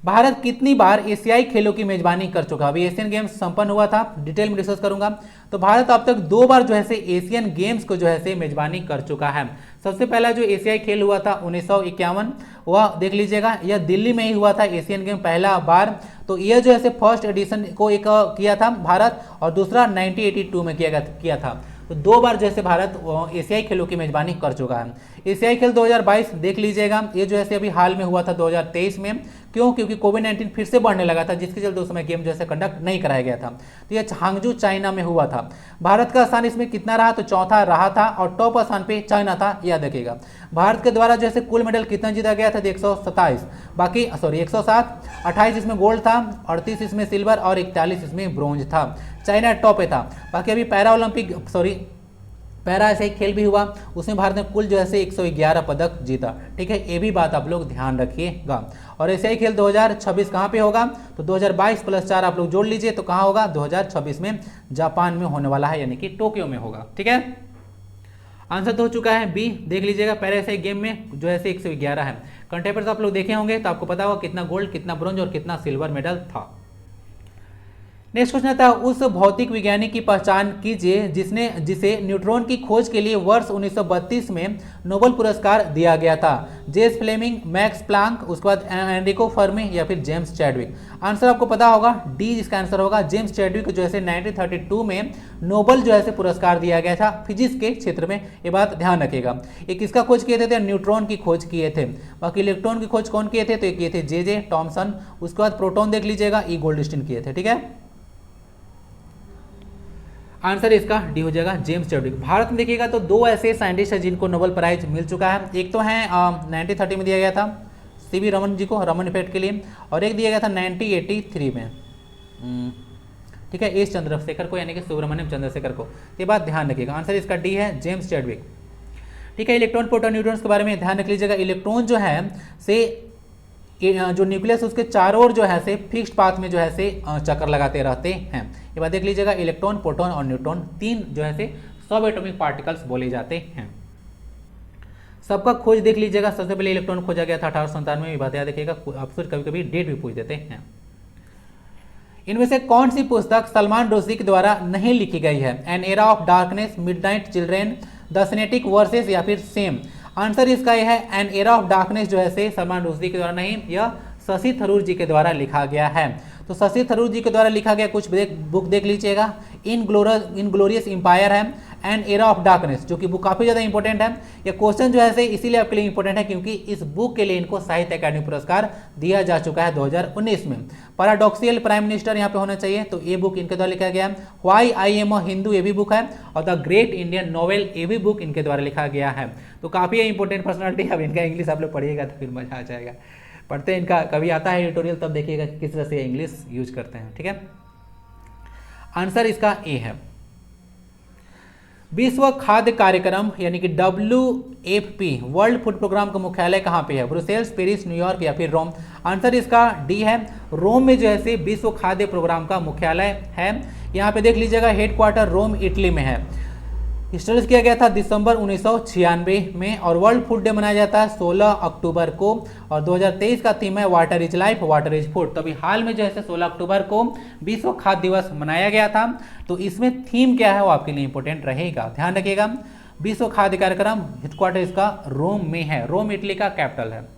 भारत कितनी बार एशियाई खेलों की मेजबानी कर चुका? अभी एशियन गेम्स संपन्न हुआ था, डिटेल में डिस्कस करूंगा। तो भारत अब तक 2 बार जो है से एशियन गेम्स को जो है से मेजबानी कर चुका है। सबसे पहला जो एशियाई खेल हुआ था 1951, वह देख लीजिएगा, यह दिल्ली में ही हुआ था एशियन गेम पहला बार। तो यह जो है से फर्स्ट एडिशन को एक किया था भारत, और दूसरा 1982 में किया था। तो 2 बार जैसे भारत एशियाई खेलों की मेजबानी कर चुका है। एशियाई खेल 2022 देख लीजिएगा, ये जो है अभी हाल में हुआ था 2023 में। क्यों? क्योंकि कोविड-19 फिर से बढ़ने लगा था, जिसके चलते उस समय गेम जैसे कंडक्ट नहीं कराया गया था। तो यह हांगजू चाइना में हुआ था। भारत का स्थान इसमें कितना रहा? तो चौथा रहा था, और टॉप स्थान पे चाइना था, याद रखिएगा। भारत के द्वारा जैसे कुल मेडल कितना जीता गया था? 127, बाकी 107, 28 इसमें गोल्ड था, 38 इसमें सिल्वर और 41 इसमें ब्रॉन्ज था। चाइना टॉप पे था। बाकी अभी पैरा ऐसे ही खेल भी हुआ, उसमें भारत ने कुल जो है 111 पदक जीता। ठीक है, ये भी बात आप लोग ध्यान रखिएगा। और एशियाई खेल 2026 कहाँ पे होगा? तो 2022 + 4 आप लोग जोड़ लीजिए, तो कहाँ होगा? 2026 में जापान में होने वाला है, यानी कि टोक्यो में होगा। ठीक है, आंसर तो हो चुका है बी, देख लीजिएगा। पैरा एशियाई गेम में जो है 111 है। कंटेम्प्रेरी आप लोग देखे होंगे तो आपको पता होगा कितना गोल्ड, कितना ब्रॉन्ज और कितना सिल्वर मेडल था। नेक्स्ट क्वेश्चन आता है, उस भौतिक वैज्ञानिक की पहचान कीजिए जिसे न्यूट्रॉन की खोज के लिए वर्ष 1932 में नोबेल पुरस्कार दिया गया था। जेम्स फ्लेमिंग, मैक्स प्लांक, उसके बाद एनरिको फर्मी या फिर जेम्स चैडविक। आंसर आपको पता होगा डी, जिसका आंसर होगा जेम्स चैडविक को जो है 1932 में नोबेल जो है पुरस्कार दिया गया था फिजिक्स के क्षेत्र में। ये बात ध्यान रखिएगा। ये किसका खोज किए थे? तो न्यूट्रॉन की खोज किए थे। बाकी इलेक्ट्रॉन की खोज कौन किए थे? तो ये किए थे जे टॉमसन। उसके बाद प्रोटॉन देख लीजिएगा, ई गोल्डस्टीन किए थे। ठीक है, आंसर इसका डी हो जाएगा, जेम्स चैडविक। भारत में देखिएगा तो 2 ऐसे साइंटिस्ट हैं जिनको नोबेल प्राइज मिल चुका है। एक तो है 1930 में दिया गया था सीवी रमन जी को, रमन इफेक्ट के लिए, और एक दिया गया था 1983 में, ठीक है, एस चंद्रशेखर को, यानी कि सुब्रमण्यम चंद्रशेखर को। ये बात ध्यान रखिएगा, आंसर इसका डी है, जेम्स चैडविक। ठीक है, इलेक्ट्रॉन, प्रोटॉन, न्यूट्रॉन्स के बारे में ध्यान रख लीजिएगा। इलेक्ट्रॉन जो है से जो न्यूक्लियस उसके चारों ओर जो है से फिक्स्ड पाथ में जो है से चक्कर लगाते रहते हैं। ये बात देख लीजिएगा, इलेक्ट्रॉन, प्रोटॉन और न्यूट्रॉन 3 जो है से सब एटॉमिक पार्टिकल्स बोले जाते हैं। सबका खोज देख लीजिएगा, सबसे पहले इलेक्ट्रॉन खोजा गया था 1897 में। ये बात याद रखिएगा, आपसे कभी कभी डेट भी पूछ देते हैं। इनमें से कौन सी पुस्तक सलमान रुश्दी के द्वारा नहीं लिखी गई है? An era of darkness, midnight children, the satanic verses या फिर सेम। आंसर इसका यह है एन एरा ऑफ डार्कनेस जो है से सलमान रुश्दी के द्वारा नहीं, यह शशि थरूर जी के द्वारा लिखा गया है। तो शशि थरूर जी के द्वारा लिखा गया कुछ बुक देख लीजिएगा। इन ग्लोरियस एम्पायर है, एन एरा ऑफ डार्कनेस, जो कि बुक काफ़ी ज़्यादा इंपॉर्टेंट है। यह क्वेश्चन जो है से इसीलिए आपके लिए इंपॉर्टेंट है क्योंकि इस बुक के लिए इनको साहित्य अकादमी पुरस्कार दिया जा चुका है 2019 में। पैराडॉक्सियल प्राइम मिनिस्टर यहाँ पे होना चाहिए, तो ये बुक इनके द्वारा लिखा गया है। Why I am a Hindu, ये भी बुक है, और द ग्रेट इंडियन नॉवेल, ये भी बुक इनके द्वारा लिखा गया है। तो काफ़ी इंपॉर्टेंट पर्सनैलिटी है। अब इनका इंग्लिश आप लोग पढ़िएगा तो फिर मजा आ जाएगा। पढ़ते हैं, इनका कभी आता है एडिटोरियल तब देखिएगा किस तरह से इंग्लिश यूज करते हैं। ठीक है, आंसर इसका ए है। विश्व खाद्य कार्यक्रम यानी कि WFP वर्ल्ड फूड प्रोग्राम का मुख्यालय कहाँ पे है? ब्रुसेल्स, पेरिस, न्यूयॉर्क या फिर रोम। आंसर इसका डी है, रोम में जो है से विश्व खाद्य प्रोग्राम का मुख्यालय है। यहाँ पे देख लीजिएगा, हेडक्वार्टर रोम इटली में है। स्टैब्लिश किया गया था दिसंबर 1996 में, और वर्ल्ड फूड डे मनाया जाता है 16 अक्टूबर को, और 2023 का थीम है water is life, water is food. तो अभी हाल में जो है 16 अक्टूबर को विश्व खाद्य दिवस मनाया गया था। तो इसमें थीम क्या है वो आपके लिए इंपॉर्टेंट रहेगा, ध्यान रखिएगा। विश्व खाद्य कार्यक्रम हेडक्वार्टर इसका रोम में है, रोम इटली का कैपिटल है।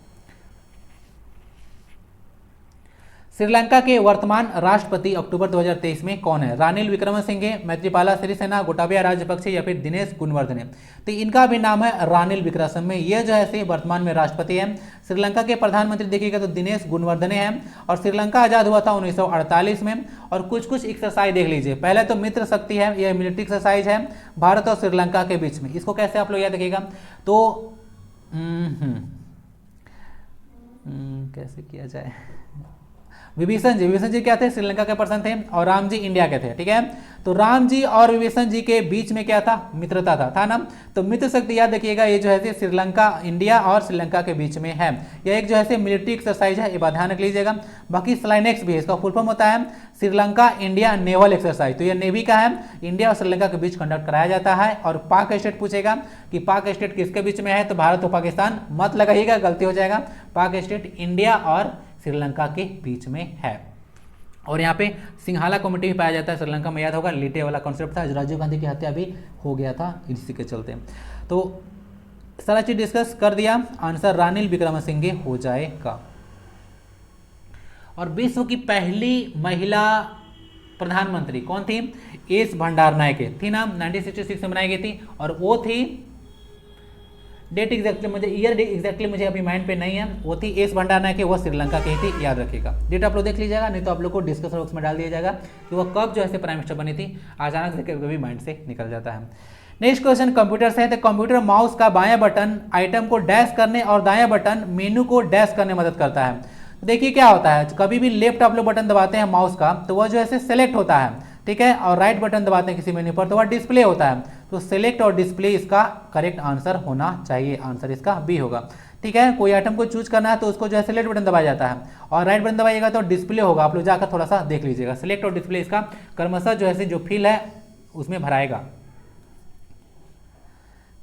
श्रीलंका के वर्तमान राष्ट्रपति अक्टूबर 2023 में कौन है? रानिल विक्रमसिंघे, मैत्रीपाला सिरिसेना, गोटाबया राजपक्षे या फिर दिनेश गुणवर्धने। तो इनका भी नाम है रानिल विक्रमसिंघे। यह जो है से वर्तमान में राष्ट्रपति है। श्रीलंका के प्रधानमंत्री देखिएगा तो दिनेश गुणवर्धने हैं, और श्रीलंका आजाद हुआ था 1948 में। और कुछ एक्सरसाइज देख लीजिए। पहले तो मित्र शक्ति है, यह मिलिट्री एक्सरसाइज है भारत और श्रीलंका के बीच में। इसको कैसे आप लोग याद रखिएगा, तो कैसे किया जाए, विभीषण जी क्या थे? श्रीलंका के पर्सन थे, और राम जी इंडिया के थे। ठीक है, तो राम जी और विभीषण जी के बीच में क्या था? मित्रता था ना। तो मित्र शक्ति याद रखिएगा, ये जो है श्रीलंका, इंडिया और श्रीलंका के बीच में है। यह एक जो है मिलिट्री एक्सरसाइज है, ये बात ध्यान रख लीजिएगा। बाकी स्लाइनेक्स भी है, इसका फुल फॉर्म होता है श्रीलंका इंडिया नेवल एक्सरसाइज। तो यह नेवी का है, इंडिया और श्रीलंका के बीच कंडक्ट कराया जाता है। और पाक स्टेट पूछेगा कि पाक स्टेट किसके बीच में है, तो भारत और पाकिस्तान मत लगाइएगा, गलती हो जाएगा। पाक स्टेट इंडिया और श्रीलंका के बीच में है। और यहाँ पे सिंघाला कमेटी भी पाया जाता है श्रीलंका में, याद होगा लीटे वाला कॉन्सेप्ट था, राजीव गांधी की हत्या भी हो गया था इसी के चलते। तो सारा चीज डिस्कस कर दिया, आंसर रानिल विक्रमसिंघे हो जाएगा। और विश्व की पहली महिला प्रधानमंत्री कौन थी? एस भंडारनायके थी ना, 1966 में बनाई गई थी। और वो थी, डेट एग्जैक्टली मुझे, ईयर एग्जैक्टली मुझे अभी माइंड पे नहीं है, वो थी एस भंडारनायके, वो श्रीलंका की थी, याद रखिएगा। डेट आप लोग देख लीजिएगा, नहीं तो आप लोग को डिस्कशन बॉक्स में डाल दिया जाएगा कि वो कब जो है प्राइम मिनिस्टर बनी थी, अचानक से कभी माइंड से निकल जाता है। नेक्स्ट क्वेश्चन कंप्यूटर से है, तो कंप्यूटर माउस का बायां बटन आइटम को डैश करने और दायां बटन मेनू को डैश करने में मदद करता है। देखिए क्या होता है, कभी भी लेफ्ट आप लोग बटन दबाते हैं माउस का तो वह जो है सेलेक्ट होता है, ठीक है, और राइट बटन दबाते हैं किसी मेन्यू पर तो वह डिस्प्ले होता है। तो सेलेक्ट और डिस्प्ले इसका करेक्ट आंसर होना चाहिए, आंसर इसका बी होगा, ठीक है। कोई आइटम को चूज करना है तो उसको जो है सेलेक्ट बटन दबाया जाता है और राइट बटन दबाइएगा तो डिस्प्ले होगा। आप लोग जाकर थोड़ा सा देख लीजिएगा, सेलेक्ट और डिस्प्ले इसका क्रमशः जो है जो फील है उसमें भराएगा।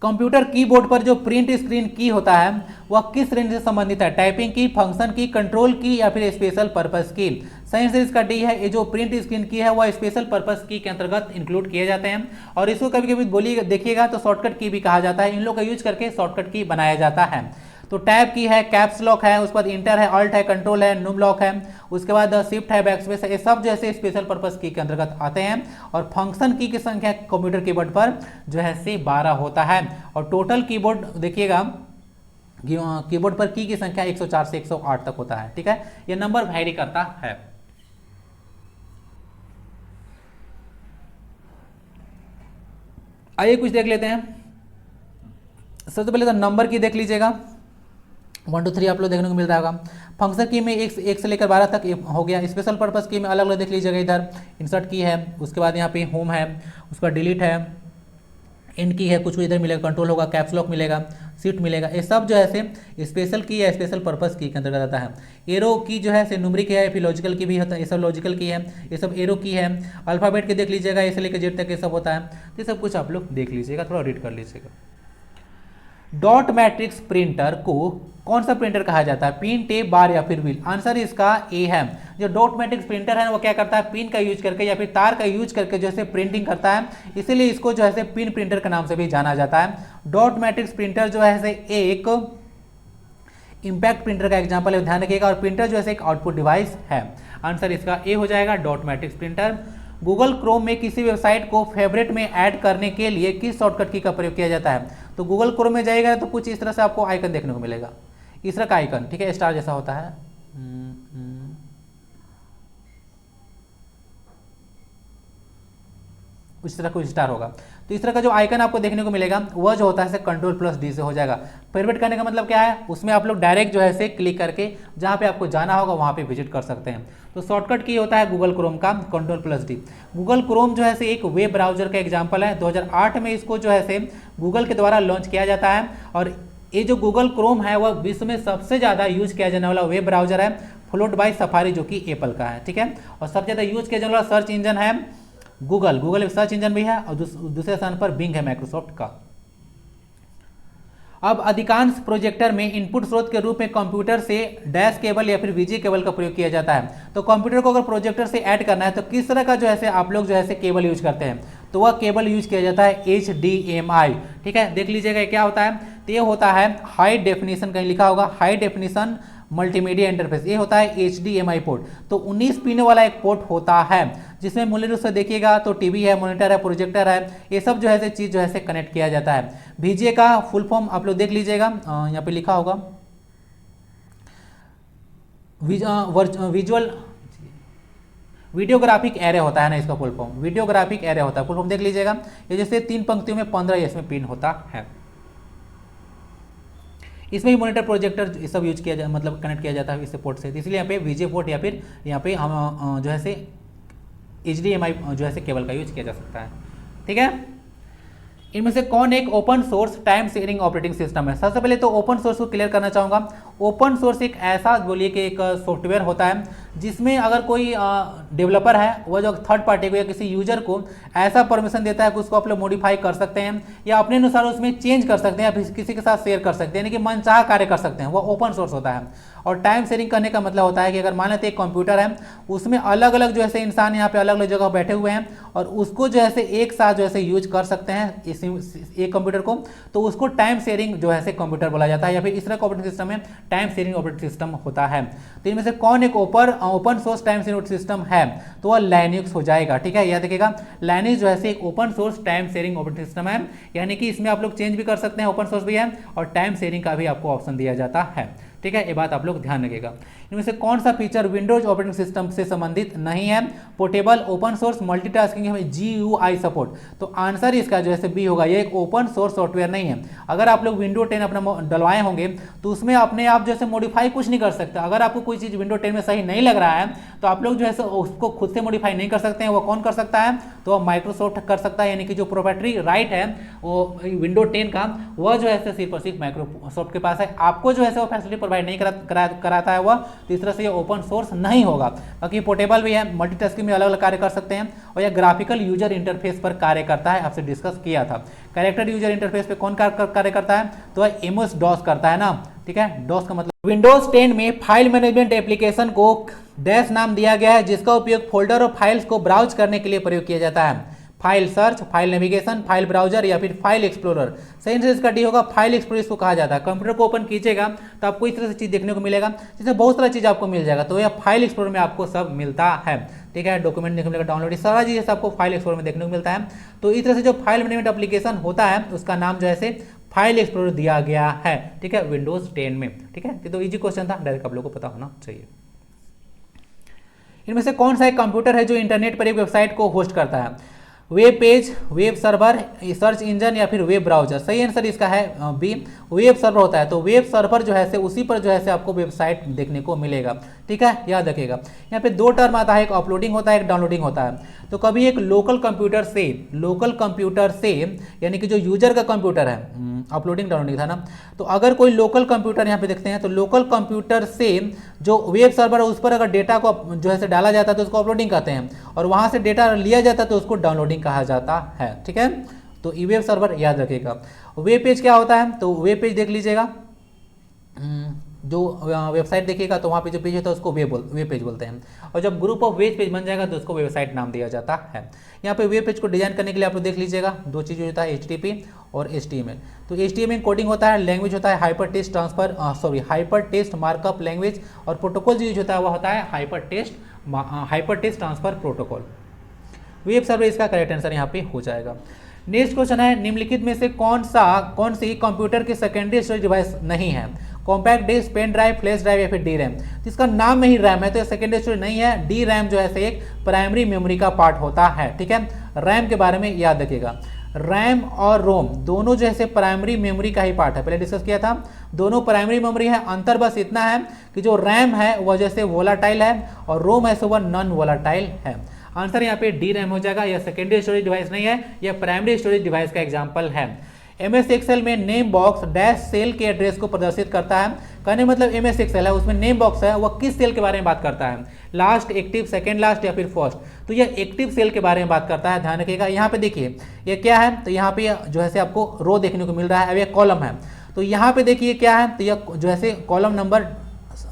कंप्यूटर कीबोर्ड पर जो प्रिंट स्क्रीन की होता है वह किस रेंज से संबंधित है? टाइपिंग की, फंक्शन की, कंट्रोल की या फिर स्पेशल पर्पस की? सही आंसर इसका डी है। ये जो प्रिंट स्क्रीन की है वह स्पेशल पर्पस की के अंतर्गत इंक्लूड किए जाते हैं और इसको कभी कभी बोलिए देखिएगा तो शॉर्टकट की भी कहा जाता है। इन लोग का यूज करके शॉर्टकट की बनाया जाता है। तो टैब की है, कैप्स लॉक है, उसके बाद इंटर है, अल्ट है, कंट्रोल है, नुम लॉक है, उसके बाद शिफ्ट है, बैकस्पेस है, ये सब जैसे स्पेशल पर्पस की के अंतर्गत आते हैं। और फंक्शन की संख्या कंप्यूटर कीबोर्ड पर जो है 12 होता है और टोटल कीबोर्ड देखिएगा कीबोर्ड पर की संख्या 104 से 108 तक होता है, ठीक है। ये नंबर वैरी करता है। आइए कुछ देख लेते हैं। सबसे पहले तो नंबर की देख लीजिएगा, 1 2 3 आप लोग देखने को मिलता होगा। फंक्शन की में 1 से लेकर 12 तक हो गया। स्पेशल पर्पस की में अलग अलग देख लीजिएगा, इधर इंसर्ट की है, उसके बाद यहाँ पे होम है, उसका डिलीट है, एंड की है, कुछ इधर मिलेगा, कंट्रोल होगा, कैप्स लॉक मिलेगा, शिफ्ट मिलेगा। ये सब जो है स्पेशल की या स्पेशल पर्पस की के अंतर्गत आता है। एरो की जो है न्यूमेरिक है, फिर लॉजिकल की भी होता है, ये सब लॉजिकल की है, ये सब एरो की है। अल्फाबेट के देख लीजिएगा, ए से लेकर जेड तक ये सब होता है। तो ये सब कुछ आप लोग देख लीजिएगा, थोड़ा रीड कर लीजिएगा। डॉट मैट्रिक्स प्रिंटर को कौन सा प्रिंटर कहा जाता है? पिन, टेप, बार या फिर व्हील? आंसर इसका ए है। जो डॉट मैट्रिक्स प्रिंटर है वो क्या करता है? पिन का यूज करके या फिर तार का यूज करके जो है प्रिंटिंग करता है, इसीलिए इसको जो है पिन प्रिंटर के नाम से भी जाना जाता है। डॉट मैट्रिक्स प्रिंटर जो है एक इंपैक्ट प्रिंटर का एग्जाम्पल है, ध्यान रखिएगा। और प्रिंटर जो है एक आउटपुट डिवाइस है। आंसर इसका ए हो जाएगा, dot matrix printer. Google Chrome में किसी वेबसाइट को फेवरेट में ऐड करने के लिए किस शॉर्टकट की का प्रयोग किया जाता है? तो गूगल क्रोम में जाएगा तो कुछ इस तरह से आपको आइकन देखने को मिलेगा, इस तरह का आइकन, ठीक है, स्टार जैसा होता है। उस तरह कोई स्टार होगा, तो इस तरह का जो आइकन आपको देखने को मिलेगा वह जो होता है Ctrl+D से हो जाएगा। फेवरेट करने का मतलब क्या है? उसमें आप लोग डायरेक्ट जो है क्लिक करके जहाँ पे आपको जाना होगा वहाँ पे विजिट कर सकते हैं। तो शॉर्टकट की होता है गूगल क्रोम का Ctrl+D। गूगल क्रोम जो है एक वेब ब्राउजर का एग्जाम्पल है। 2008 में इसको जो है गूगल के द्वारा लॉन्च किया जाता है और ये जो गूगल क्रोम है वह विश्व में सबसे ज़्यादा यूज किया जाने वाला वेब ब्राउजर है, फॉलोड बाय सफारी जो कि एप्पल का है, ठीक है। और सबसे ज़्यादा यूज किया जाने वाला सर्च इंजन है गूगल एक सर्च इंजन भी है और दूसरे स्थान पर बिंग है माइक्रोसॉफ्ट का। अब अधिकांश प्रोजेक्टर में इनपुट स्रोत के रूप में कंप्यूटर से डैश केबल या फिर वीजी केबल का प्रयोग किया जाता है। तो कंप्यूटर को अगर प्रोजेक्टर से ऐड करना है तो किस तरह का जो है आप लोग जो है केबल यूज करते हैं? तो वह केबल यूज किया जाता है HDMI, ठीक है। देख लीजिएगा क्या होता है, तो ये होता है हाई डेफिनेशन, कहीं लिखा होगा हाई डेफिनेशन मल्टीमीडिया इंटरफेस, ये होता है HDMI पोर्ट। तो 19 पिन वाला एक पोर्ट होता है जिसमें मूल रूप से देखिएगा तो टीवी है, मॉनिटर है, प्रोजेक्टर है, ये सब जो है चीज़ जो है कनेक्ट किया जाता है। VGA का फुल फॉर्म आप लोग देख लीजिएगा, यहाँ पे लिखा होगा विजुअल वीडियोग्राफिक एरे होता है ना, इसका फुल फॉर्म वीडियोग्राफिक एरे होता है, फुल फॉर्म देख लीजिएगा। ये जैसे 3 पंक्तियों में 15 इसमें पिन होता है। इसमें भी मॉनिटर प्रोजेक्टर ये सब यूज किया जा मतलब कनेक्ट किया जाता है इससे पोर्ट से, इसलिए यहाँ पे VGA पोर्ट या फिर यहाँ पे हम जो है HDMI जो है केबल का यूज किया जा सकता है, ठीक है। इनमें से कौन एक open source time sharing operating system है? सबसे पहले तो ओपन सोर्स को क्लियर करना चाहूँगा। ओपन सोर्स एक ऐसा बोलिए कि एक सॉफ्टवेयर होता है जिसमें अगर कोई डेवलपर है वह जो थर्ड पार्टी को या किसी यूजर को ऐसा परमिशन देता है कि उसको आप लोग मॉडिफाई कर सकते हैं या अपने अनुसार उसमें चेंज कर सकते हैं या किसी के साथ शेयर कर सकते हैं, यानी कि मनचाहा कार्य कर सकते हैं, वह ओपन सोर्स होता है। और टाइम शेयरिंग करने का मतलब होता है कि अगर मान लेते एक कंप्यूटर है, उसमें अलग अलग जो है इंसान यहाँ पे अलग अलग जगह बैठे हुए हैं और उसको जो है एक साथ जो है यूज कर सकते हैं इस एक कंप्यूटर को, तो उसको टाइम शेयरिंग जो है कंप्यूटर बोला जाता है, या फिर इस तरह का ऑपरेटिंग सिस्टम में टाइम शेयरिंग ऑपरेटिंग सिस्टम होता है। तो इनमें से कौन एक open source time sharing system है, तो वह लाइनक्स हो जाएगा। ठीक है, याद रखिएगा लाइनक्स जो है एक open source time sharing operating system है, यानी कि इसमें आप लोग चेंज भी कर सकते हैं, ओपन सोर्स भी है और टाइम शेयरिंग का भी आपको ऑप्शन दिया जाता है। ठीक है, ये बात आप लोग ध्यान रखिएगा। इनमें से कौन सा फीचर विंडोज ऑपरेटिंग सिस्टम से संबंधित नहीं है, पोर्टेबल ओपन सोर्स मल्टीटास्किंग में GUI सपोर्ट, तो आंसर इसका जो है बी होगा। ये एक ओपन सोर्स सॉफ्टवेयर नहीं है। अगर आप लोग विंडो 10 अपना डलवाए होंगे तो उसमें अपने आप जैसे मॉडिफाई कुछ नहीं कर सकते। अगर आपको कोई चीज़ विंडो 10 में सही नहीं लग रहा है तो आप लोग जो है उसको खुद से मॉडिफाई नहीं कर सकते हैं। वो कौन कर सकता है, तो वह माइक्रोसॉफ्ट कर सकता है, यानी कि जो प्रोप्राइटरी राइट है वो विंडो 10 का, वह जो है सिर्फ और सिर्फ माइक्रोसॉफ्ट के पास है। आपको जो है वो फैसिलिटी प्रोवाइड नहीं कराता है वह, तो इस तरह से ये ओपन सोर्स नहीं होगा। बाकी पोर्टेबल भी है, मल्टीटास्किंग में अलग अलग कार्य कर सकते हैं और यह ग्राफिकल यूजर इंटरफेस पर कार्य करता है, आपसे डिस्कस किया था। कैरेक्टर यूजर इंटरफेस पे कौन कार्य करता है, तो एमओएस डॉस करता है ना। ठीक है, डॉस का मतलब विंडोज 10 में फाइल मैनेजमेंट एप्लीकेशन को डैश नाम दिया गया है, जिसका उपयोग फोल्डर और फाइल्स को ब्राउज करने के लिए प्रयोग किया जाता है। File search, file navigation, file browser या फिर फाइल एक्सप्लोरर। सही आंसर इसका डी होगा, फाइल एक्सप्लोरर इसको कहा जाता है। कंप्यूटर को ओपन कीजिएगा तो आपको इस तरह से चीज देखने को मिलेगा, जिसमें बहुत सारा चीज आपको मिल जाएगा, तो यह फाइल एक्सप्लोरर में आपको सब मिलता है। ठीक है, डॉक्यूमेंट देखने को मिलेगा, डाउनलोड, सारा चीज आपको फाइल एक्सप्लोरर में देखने को मिलता है। तो इस तरह से जो फाइल मैनेजमेंट एप्लीकेशन होता है उसका नाम जो है फाइल एक्सप्लोरर दिया गया है। ठीक है, विंडोज 10 में। ठीक है, तो इजी क्वेश्चन था, डायरेक्ट आप लोगों को पता होना चाहिए। इनमें से कौन सा एक कंप्यूटर है जो इंटरनेट पर एक वेबसाइट को होस्ट करता है, web page, web server, search engine या फिर वेब ब्राउजर। सही आंसर इसका है बी, वेब सर्वर होता है। तो वेब सर्वर जो है उसी पर जो है आपको वेबसाइट देखने को मिलेगा। ठीक है, याद रखिएगा। यहाँ पे दो टर्म आता है, एक अपलोडिंग होता है, एक डाउनलोडिंग होता है। तो कभी एक लोकल कंप्यूटर से यानी कि जो यूजर का कंप्यूटर है, अपलोडिंग डाउनलोडिंग था ना, तो अगर कोई लोकल कंप्यूटर यहाँ पे देखते हैं तो लोकल कंप्यूटर से जो वेब सर्वर है उस पर अगर डेटा को जो है डाला जाता है तो उसको अपलोडिंग कहते हैं, और वहां से डेटा लिया जाता है तो उसको डाउनलोडिंग कहा जाता है। ठीक है, तो ई वेब सर्वर याद रखिएगा। वेब पेज क्या होता है, तो वेब पेज देख लीजिएगा, जो वेबसाइट देखिएगा तो वहाँ पे जो पेज होता है उसको वेब पेज बोलते हैं, और जब ग्रुप ऑफ वेब पेज बन जाएगा तो उसको वेबसाइट नाम दिया जाता है। यहाँ पे वेब पेज को डिजाइन करने के लिए आप लोग देख लीजिएगा, दो चीज़ होता है, HTTP और HTML। तो HTML कोडिंग होता है, लैंग्वेज होता है हाइपर टेक्स्ट मार्कअप लैंग्वेज, और प्रोटोकॉल जो यूज होता है वह होता है hyper text transfer protocol. Web server इसका करेक्ट आंसर यहाँ पे हो जाएगा। नेक्स्ट क्वेश्चन है, निम्नलिखित में से कौन सी कंप्यूटर की सेकेंडरी स्टोरेज डिवाइस नहीं है, compact disc, pen drive, flash drive या फिर डी रैम। जिसका नाम में ही रैम है तो सेकेंडरी स्टोरेज नहीं है। डी रैम जो है एक प्राइमरी मेमोरी का पार्ट होता है। ठीक है, रैम के बारे में याद रखिएगा, रैम और रोम दोनों जो है प्राइमरी मेमोरी का ही पार्ट है, पहले डिस्कस किया था, दोनों प्राइमरी मेमोरी है। अंतर बस इतना है कि जो रैम है वह जैसे वोलाटाइल है और रोम है वह नॉन वोलाटाइल है। आंसर यहाँ पे डी रैम हो जाएगा। यह सेकेंडरी स्टोरेज डिवाइस नहीं है, यह प्राइमरी स्टोरेज डिवाइस का एग्जांपल है। MS एक्सेल में नेम बॉक्स डैश सेल के एड्रेस को प्रदर्शित करता है। कहने मतलब MS एक्सेल है, उसमें नेम बॉक्स है, वह किस सेल के बारे में बात करता है, लास्ट, एक्टिव, सेकंड लास्ट या फिर फर्स्ट। तो यह एक्टिव सेल के बारे में बात करता है, ध्यान रखिएगा। यहाँ पे देखिए ये क्या है, तो यहाँ पे जो है आपको रो देखने को मिल रहा है, अब यह कॉलम है। तो यहाँ पे देखिए क्या है, तो यह जो है कॉलम नंबर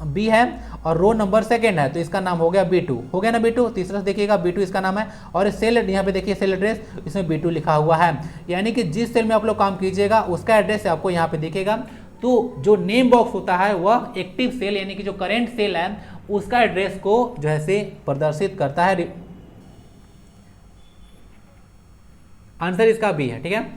बी है और रो नंबर सेकंड है, तो इसका नाम हो गया B2, हो गया ना B2। तीसरा देखिएगा B2 इसका नाम है, और सेल यहाँ पे देखिए सेल एड्रेस, इसमें B2 लिखा हुआ है, यानी कि जिस सेल में आप लोग काम कीजिएगा उसका एड्रेस आपको यहाँ पे दिखेगा। तो जो नेम बॉक्स होता है वह एक्टिव सेल यानी कि जो करेंट सेल है उसका एड्रेस को जो है प्रदर्शित करता है। आंसर इसका बी है। ठीक है,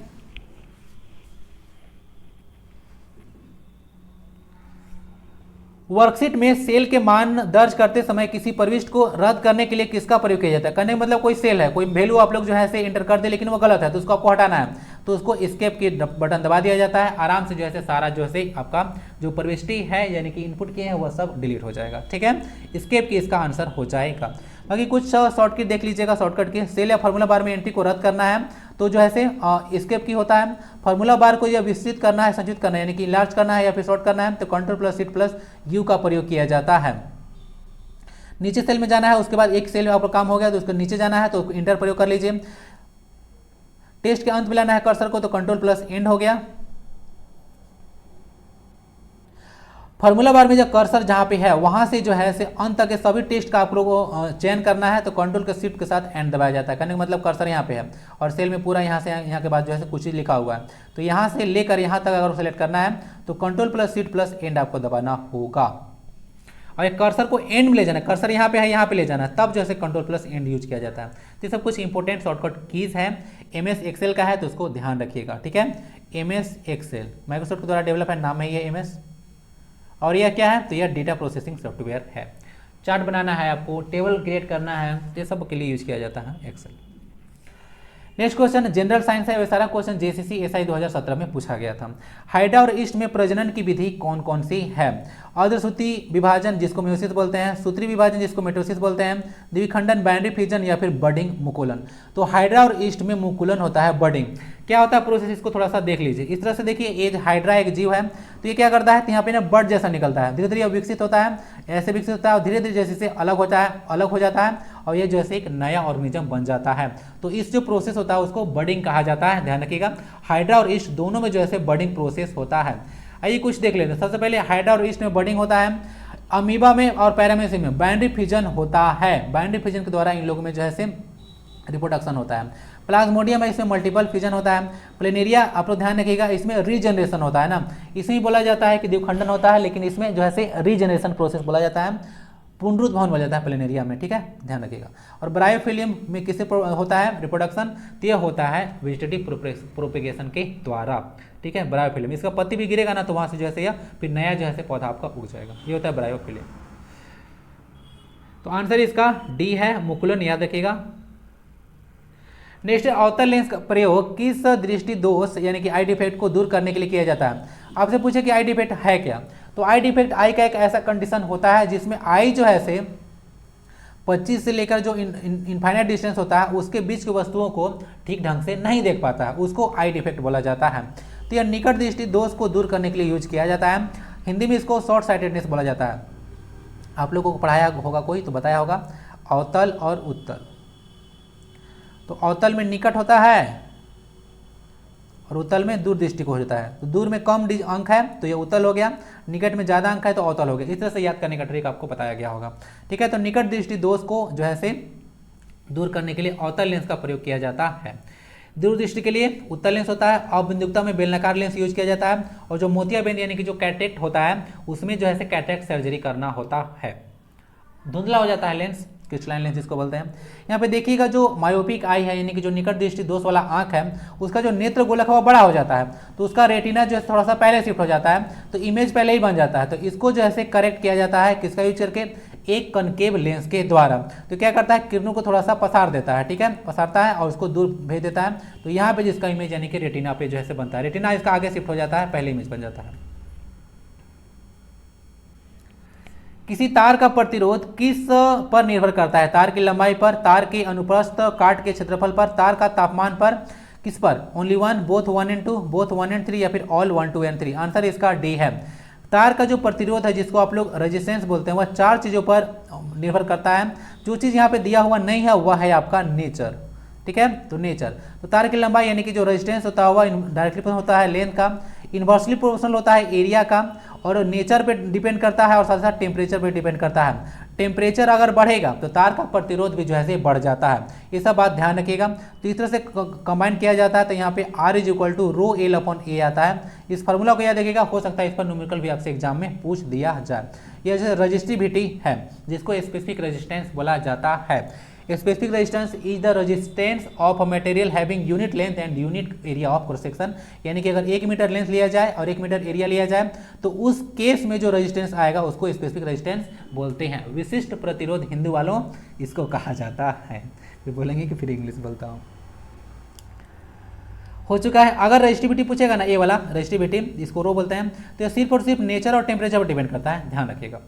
वर्कशीट में सेल के मान दर्ज करते समय किसी प्रविष्टि को रद्द करने के लिए किसका प्रयोग किया जाता है। करने मतलब कोई सेल है, कोई वैल्यू आप लोग जो है इंटर कर दे लेकिन वो गलत है तो उसको आपको हटाना है, तो उसको एस्केप की बटन दबा दिया जाता है। आराम से जो है सारा जो है आपका जो प्रविष्टि है यानी कि इनपुट किए हैं वह सब डिलीट हो जाएगा। ठीक है, एस्केप की इसका आंसर हो जाएगा। बाकी कुछ शॉर्टकट देख लीजिएगा, शॉर्टकट की सेल या फार्मूला बार में एंट्री को रद्द करना है तो जो है एस्केप की होता है। फार्मूला बार को यह विस्तृत करना है, संचित करना है यानी कि लार्ज करना है या फिर शॉर्ट करना है तो Ctrl+Shift+U का प्रयोग किया जाता है। नीचे सेल में जाना है, उसके बाद एक सेल में आपका काम हो गया तो उसको नीचे जाना है तो इंटर प्रयोग कर लीजिए। टेस्ट के अंत में लाना है कर्सर को तो Ctrl+End हो गया। फार्मूला बार में जो कर्सर जहाँ पे है वहाँ से जो है से अंत तक के सभी टेस्ट का आप लोग को चयन करना है, तो कंट्रोल के शिफ्ट के साथ एंड दबाया जाता है। कहने का मतलब कर्सर यहाँ पे है और सेल में पूरा यहाँ से यहाँ के बाद जो है कुछ चीज़ लिखा हुआ है, तो यहाँ से लेकर यहाँ तक अगर सेलेक्ट करना है तो control plus shift plus and आपको दबाना होगा। और एक कर्सर को एंड में ले जाना है, कर्सर यहाँ पे है, यहाँ पे ले जाना है, तब जो है कंट्रोल प्लस एंड यूज किया जाता है। तो ये सब कुछ इंपॉर्टेंट शॉर्टकट कीज है। MS एक्सेल का है तो उसको ध्यान रखिएगा, ठीक है। MS एक्सेल माइक्रोसॉफ्ट के द्वारा डेवलप है, नाम है ये MS। और यह क्या है, तो यह डेटा प्रोसेसिंग सॉफ्टवेयर है। चार्ट बनाना है आपको, टेबल क्रिएट करना है, ये सब के लिए यूज किया जाता है Excel. Next question general science है, वह सारा क्वेश्चन JCC SI 2017 में पूछा गया था। हाइड्रा और ईस्ट में प्रजनन की विधि कौन कौन सी है? अर्धसूत्री विभाजन जिसको म्यूसिस बोलते हैं, सूत्री विभाजन जिसको मेटोसिस बोलते हैं, द्विखंडन बाइनरी फिजन या फिर बडिंग मुकुलन। तो हाइड्रा और ईस्ट में मुकुलन होता है, बडिंग क्या होता है प्रोसेस, इसको थोड़ा सा देख लीजिए। इस तरह से देखिए, एज हाइड्रा एक जीव है, तो ये क्या करता है, तो यहाँ पे ना बर्ड जैसा निकलता है, धीरे धीरे विकसित होता है, ऐसे विकसित होता है और धीरे धीरे जैसे से अलग हो जाता है और ये जैसे एक नया ऑर्गेनिज्म बन जाता है। तो इस जो प्रोसेस होता है उसको बडिंग कहा जाता है, ध्यान रखिएगा। हाइड्रा और ईस्ट दोनों में जो है बडिंग प्रोसेस होता है। आइए कुछ देख लेते हैं। सबसे पहले हाइड्रा और ईस्ट में बडिंग होता है, अमीबा में और पैरामेसिस में बाइनरी फिजन होता है, बाइनरी फिजन के द्वारा इन लोगों में जो है रिप्रोडक्शन होता है। प्लाज्मोडियम में इसमें मल्टीपल फिजन होता है। प्लेनेरिया आप लोग ध्यान रखिएगा, इसमें रीजनरेशन होता है ना, इसमें बोला जाता है कि द्विखंडन होता है, लेकिन इसमें जो है रीजनरेशन प्रोसेस बोला जाता है, पुनरुत्थान बोला जाता है प्लेनेरिया में, ठीक है, ध्यान रखिएगा। और ब्रायोफिलियम में किससे होता है रिप्रोडक्शन, तो यह होता है वेजिटेटिव प्रोपेगेशन के द्वारा, ठीक है, ब्रायोफिलियम। इसका पत्ती भी गिरेगा ना तो वहाँ से जो है फिर नया जो है पौधा आपका उग जाएगा, ये होता है ब्रायोफिलियम। तो आंसर इसका डी है, मुकुलन, याद रखिएगा। नेक्स्ट, अवतल लेंस का प्रयोग किस दृष्टि दोष यानी कि आई डिफेक्ट को दूर करने के लिए किया जाता है? आपसे पूछे कि आई डिफेक्ट है क्या, तो आई डिफेक्ट आई का एक ऐसा कंडीशन होता है जिसमें आई जो है 25 से लेकर जो इनफाइनाइट डिस्टेंस होता है उसके बीच की वस्तुओं को ठीक ढंग से नहीं देख पाता है, उसको आई डिफेक्ट बोला जाता है। तो यह निकट दृष्टि दोष को दूर करने के लिए यूज किया जाता है। हिंदी में इसको शॉर्ट साइटेडनेस बोला जाता है। आप लोगों को पढ़ाया होगा कोई तो बताया होगा, अवतल और उत्तल। तो अवतल में निकट होता है और उत्तल में दूर दृष्टि को हो जाता है। तो दूर में कम अंक है तो ये उत्तल हो गया, निकट में ज़्यादा अंक है तो अवतल हो गया। इस तरह से याद करने का ट्रिक आपको बताया गया होगा, ठीक है। तो निकट दृष्टि दोष को जो है दूर करने के लिए अवतल लेंस का प्रयोग किया जाता है। दूर दृष्टि के लिए उत्तल लेंस होता है, अबिंदुकता में बेलनाकार लेंस यूज किया जाता है, और जो मोतियाबिंद यानी कि जो कैटरेक्ट होता है उसमें जो है कैटरेक्ट सर्जरी करना होता है। धुंधला हो जाता है लेंस, क्रिस्टलाइन लेंस जिसको बोलते हैं। यहाँ पे देखिएगा जो मायोपिक आई है यानी कि जो निकट दृष्टि दोष वाला आंख है उसका जो नेत्र गोलक है वो बड़ा हो जाता है, तो उसका रेटिना जो है थोड़ा सा पहले शिफ्ट हो जाता है, तो इमेज पहले ही बन जाता है। तो इसको जो है करेक्ट किया जाता है किसका यूज करके, एक कनकेव लेंस के द्वारा। तो क्या करता है, किरणों को थोड़ा सा पसार देता है, ठीक है, पसारता है और उसको दूर भेज देता है। तो यहाँ पे जिसका इमेज यानी कि रेटिना पे जो है बनता है, रेटिना इसका आगे शिफ्ट हो जाता है, पहले इमेज बन जाता है। किसी तार का प्रतिरोध किस पर निर्भर करता है? तार की लंबाई पर, तार के अनुप्रस्थ काट के क्षेत्रफल पर, तार का तापमान पर, किस पर? Only one, both 1 and 2, both 1 and 3 या फिर ऑल 1, 2 and 3? आंसर इसका डी है। तार का जो प्रतिरोध है जिसको आप लोग रेजिस्टेंस बोलते हैं वह 4 चीज़ों पर निर्भर करता है। जो चीज़ यहाँ पे दिया हुआ नहीं है वह है आपका नेचर, ठीक है, तो नेचर। तो तार की लंबाई यानी कि जो रेजिस्टेंस होता है वह डायरेक्टली प्रोपोर्शनल होता है लेंथ का, इन्वर्सली प्रोपोर्शनल होता है एरिया का, और नेचर पे डिपेंड करता है और साथ साथ टेम्परेचर पे डिपेंड करता है। टेम्परेचर अगर बढ़ेगा तो तार का प्रतिरोध भी जो है बढ़ जाता है, ये सब बात ध्यान रखिएगा। तो इस तरह से कंबाइन किया जाता है। तो यहाँ पे R = ρL/A आता है। इस फार्मूला को याद रखिएगा, हो सकता है इस पर न्यूमेरिकल भी आपसे एग्जाम में पूछ दिया जाए। यह जैसे रजिस्टिविटी है जिसको स्पेसिफिक रेजिस्टेंस बोला जाता है। Specific resistance is the resistance of a material having unit length and unit area of cross section, यानी कि अगर 1 मीटर लेंथ लिया जाए और 1 मीटर एरिया लिया जाए तो उस केस में जो रेजिस्टेंस आएगा उसको स्पेसिफिक रेजिस्टेंस बोलते हैं। विशिष्ट प्रतिरोध हिंदू वालों इसको कहा जाता है। फिर बोलेंगे कि फिर इंग्लिश बोलता हूँ। हो चुका है। अगर रेजिस्टिविटी पूछेगा ना, ये वाला रेजिस्टिविटी इसको रो बोलते हैं, तो सिर्फ और सिर्फ नेचर और टेम्परेचर पर डिपेंड करता है, ध्यान रखिएगा।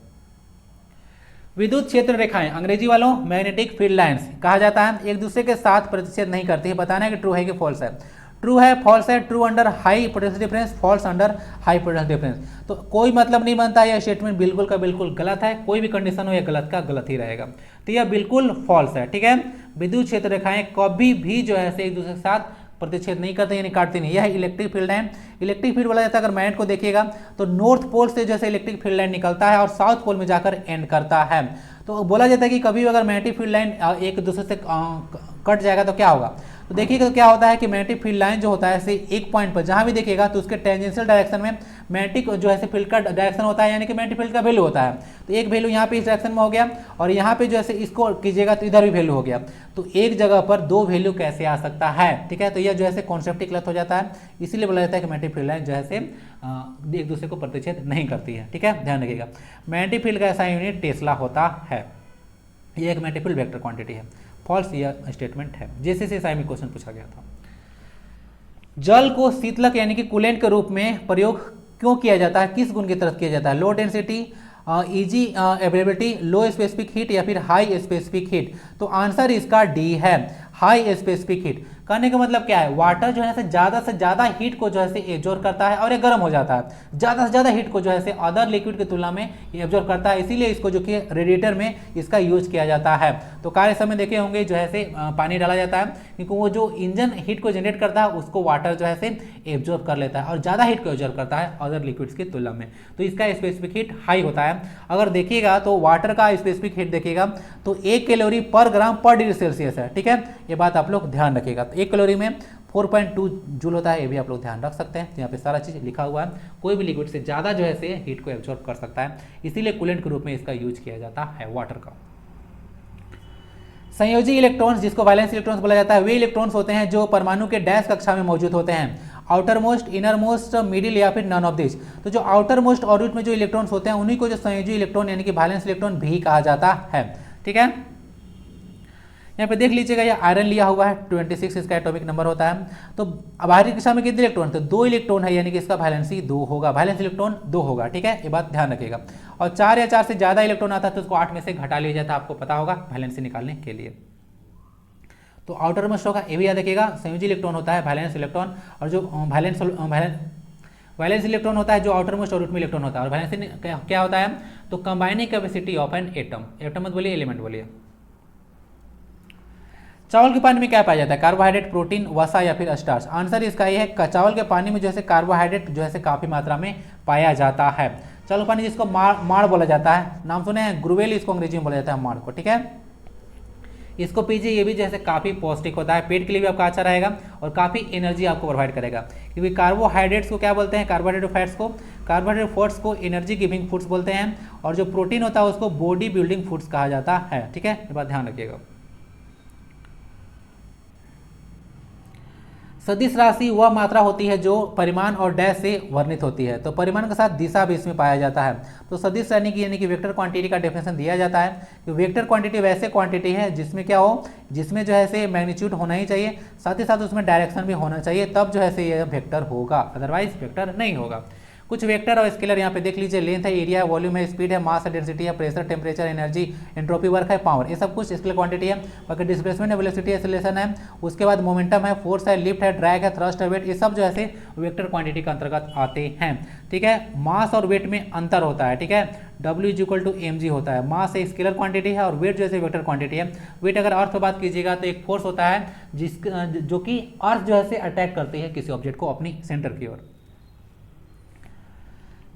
विद्युत क्षेत्र रेखाएं अंग्रेजी वालों मैग्नेटिक फील्ड लाइंस कहा जाता है, एक दूसरे के साथ प्रतिच्छेद नहीं करती है। बताना है कि ट्रू है कि फॉल्स है। ट्रू है, फॉल्स है, true under high potential difference, falls under high potential difference. तो कोई मतलब नहीं बनता, यह स्टेटमेंट बिल्कुल का बिल्कुल गलत है। कोई भी कंडीशन हो यह गलत का गलत ही रहेगा। तो यह बिल्कुल फॉल्स है, ठीक है। विद्युत क्षेत्र रेखाएं कभी भी जो है एक दूसरे के साथ प्रतिच्छेद नहीं करते यानी काटते नहीं। यह electric field line. Electric field बोला जाता है, अगर मैग्नेट को देखिएगा तो नॉर्थ पोल से जैसे इलेक्ट्रिक फील्ड लाइन निकलता है और साउथ पोल में जाकर एंड करता है। तो बोला जाता है कि कभी अगर मैग्नेटिक फील्ड लाइन एक दूसरे से कट जाएगा तो क्या होगा। तो देखिएगा तो क्या होता है कि मैग्नेटिक फील्ड लाइन जो होता है ऐसे एक पॉइंट पर जहां भी देखिएगा तो उसके टेंजेंशियल डायरेक्शन में मैग्नेटिक जो है फील्ड का डायरेक्शन होता है, यानी कि मैग्नेटिक फील्ड का वैल्यू होता है। तो एक वैल्यू यहाँ पे इस डायरेक्शन में हो गया और यहाँ पे जो है इसको कीजिएगा तो इधर भी वैल्यू हो गया। तो एक जगह पर दो वैल्यू कैसे आ सकता है, ठीक है। तो यह जो है कॉन्सेप्ट ही गलत हो जाता है, इसीलिए बोला जाता है कि मैग्नेटिक फील्ड लाइन जो है एक दूसरे को प्रतिच्छेद नहीं करती है, ठीक है, ध्यान रखिएगा। मैग्नेटिक फील्ड का ऐसा यूनिट टेस्ला होता है। यह एक मैग्नेटिक फील्ड वेक्टर क्वांटिटी है। फॉल्स यह स्टेटमेंट है। जैसे से में क्वेश्चन पूछा गया था। जल को शीतलक यानी कि कूलेंट के रूप में प्रयोग क्यों किया जाता है, किस गुण की तरफ किया जाता है? लो डेंसिटी, इजी अवेलेबिलिटी, लो स्पेसिफिक हीट या फिर हाई स्पेसिफिक हीट? तो आंसर इसका डी है, हाई स्पेसिफिक हीट। कहने का मतलब क्या है, वाटर जो है से ज़्यादा हीट को जो है एब्जॉर्ब करता है और ये गर्म हो जाता है। ज़्यादा से ज़्यादा हीट को जो है अदर लिक्विड की तुलना में ये एब्जॉर्ब करता है, इसीलिए इसको जो कि रेडिएटर में इसका यूज किया जाता है। तो कार्य समय देखे होंगे जो है पानी डाला जाता है, क्योंकि वो जो इंजन हीट को जनरेट करता है उसको वाटर जो है एब्जॉर्ब कर लेता है और ज़्यादा हीट को एब्जॉर्ब करता है अदर लिक्विड्स की तुलना में। तो इसका स्पेसिफिक हीट हाई होता है। अगर देखिएगा तो वाटर का स्पेसिफिक हीट देखिएगा तो 1 कैलोरी पर ग्राम पर डिग्री सेल्सियस है, ठीक है। ये बात आप लोग ध्यान रखिएगा। तो 1 कैलोरी में 4.2 जूल होता है, ये भी आप लोग ध्यान रख सकते हैं। यहाँ पे सारा चीज़ लिखा हुआ है। कोई भी लिक्विड से ज़्यादा जो है हीट को एब्जॉर्ब कर सकता है, इसीलिए कूलेंट के रूप में इसका यूज किया जाता है वाटर का। संयोजी इलेक्ट्रॉन्स, जिसको वैलेंस इलेक्ट्रॉन्स बोला जाता है, वे इलेक्ट्रॉन्स होते हैं जो परमाणु के डैश कक्षा में मौजूद होते हैं। Outer most, inner most, middle या फिर नन ऑफ दिस। तो जो आउटर मोस्ट ऑर्बिट में जो इलेक्ट्रॉन्स होते हैं उन्हीं को जो संयोजी इलेक्ट्रॉन यानी कि वैलेंस इलेक्ट्रॉन भी कहा जाता है, ठीक है। यहाँ पे देख लीजिएगा, ये आयरन लिया हुआ है, 26 इसका एटॉमिक नंबर होता है। तो बाहरी कक्षा में कितने इलेक्ट्रॉन? तो 2 इलेक्ट्रॉन है, यानी कि इसका वैलेंसी 2 होगा, वैलेंस इलेक्ट्रॉन 2 होगा, ठीक है, ये बात ध्यान रखिएगा। और 4 या 4 से ज़्यादा इलेक्ट्रॉन आता है तो उसको 8 में से घटा लिया जाता है, आपको पता होगा, वैलेंसी निकालने के लिए। तो आउटर मोस्ट होगा, ये भी याद रखिएगा, संयोजी इलेक्ट्रॉन होता है वैलेंस इलेक्ट्रॉन, और जो वैलेंस इलेक्ट्रॉन होता है जो आउटर मोस्ट ऑर्बिट में इलेक्ट्रॉन होता है। और वैलेंस क्या होता है? तो combining capacity of an atom. Atom मत बोलिए, एलिमेंट बोलिए। चावल के पानी में क्या पाया जाता है? कार्बोहाइड्रेट, प्रोटीन, वसा या फिर स्टार्च? आंसर इसका ये है, चावल के पानी में जो है कार्बोहाइड्रेट जो है काफ़ी मात्रा में पाया जाता है। चावल पानी जिसको माड़ बोला जाता है, नाम सुने हैं, ग्रुवेल इसको अंग्रेजी में बोला जाता है, माड़ को, ठीक है। इसको पीजिए, ये भी जैसे काफ़ी पौष्टिक होता है, पेट के लिए भी आपका अच्छा रहेगा और काफ़ी एनर्जी आपको प्रोवाइड करेगा। क्योंकि कार्बोहाइड्रेट्स को क्या बोलते हैं? कार्बोहाइड्रेट फैट्स को, कार्बोहाइड्रेट फैट्स को एनर्जी गिविंग फूड्स बोलते हैं, और जो प्रोटीन होता है उसको बॉडी बिल्डिंग फूड्स कहा जाता है, ठीक है, ये बात ध्यान रखिएगा। सदिश राशि वह मात्रा होती है जो परिमाण और डैश से वर्णित होती है। तो परिमाण के साथ दिशा भी इसमें पाया जाता है। तो सदिश यानी कि वेक्टर क्वांटिटी का डेफिनेशन दिया जाता है कि वेक्टर क्वांटिटी वैसे क्वांटिटी है जिसमें क्या हो, जिसमें जो है मैग्नीट्यूड होना ही चाहिए, साथ ही साथ उसमें डायरेक्शन भी होना चाहिए, तब जो है ये वेक्टर होगा, अदरवाइज वेक्टर नहीं होगा। कुछ वेक्टर और स्केलर यहाँ पे देख लीजिए, लेंथ है, एरिया है, वॉल्यूम है, स्पीड है, मास है, डेंसिटी है, pressure, temperature, energy, entropy, work है, पावर, ये सब कुछ स्केलर क्वांटिटी है। बाकी डिस्प्लेसमेंट है, वेलोसिटी, एक्सेलरेशन है, उसके बाद मोमेंटम है, फोर्स है, लिफ्ट है, ड्रैग है, थ्रस्ट है, वेट, ये सब जो है वेक्टर क्वांटिटी के अंतर्गत आते हैं, ठीक है। मास और वेट में अंतर होता है, ठीक है, W=mg होता है। मास एक स्केलर क्वांटिटी है और वेट जैसे वेक्टर क्वांटिटी है। वेट अगर अर्थ पर बात कीजिएगा तो एक फोर्स होता है जो कि अर्थ जो है अटैक करती है किसी ऑब्जेक्ट को अपनी सेंटर की ओर।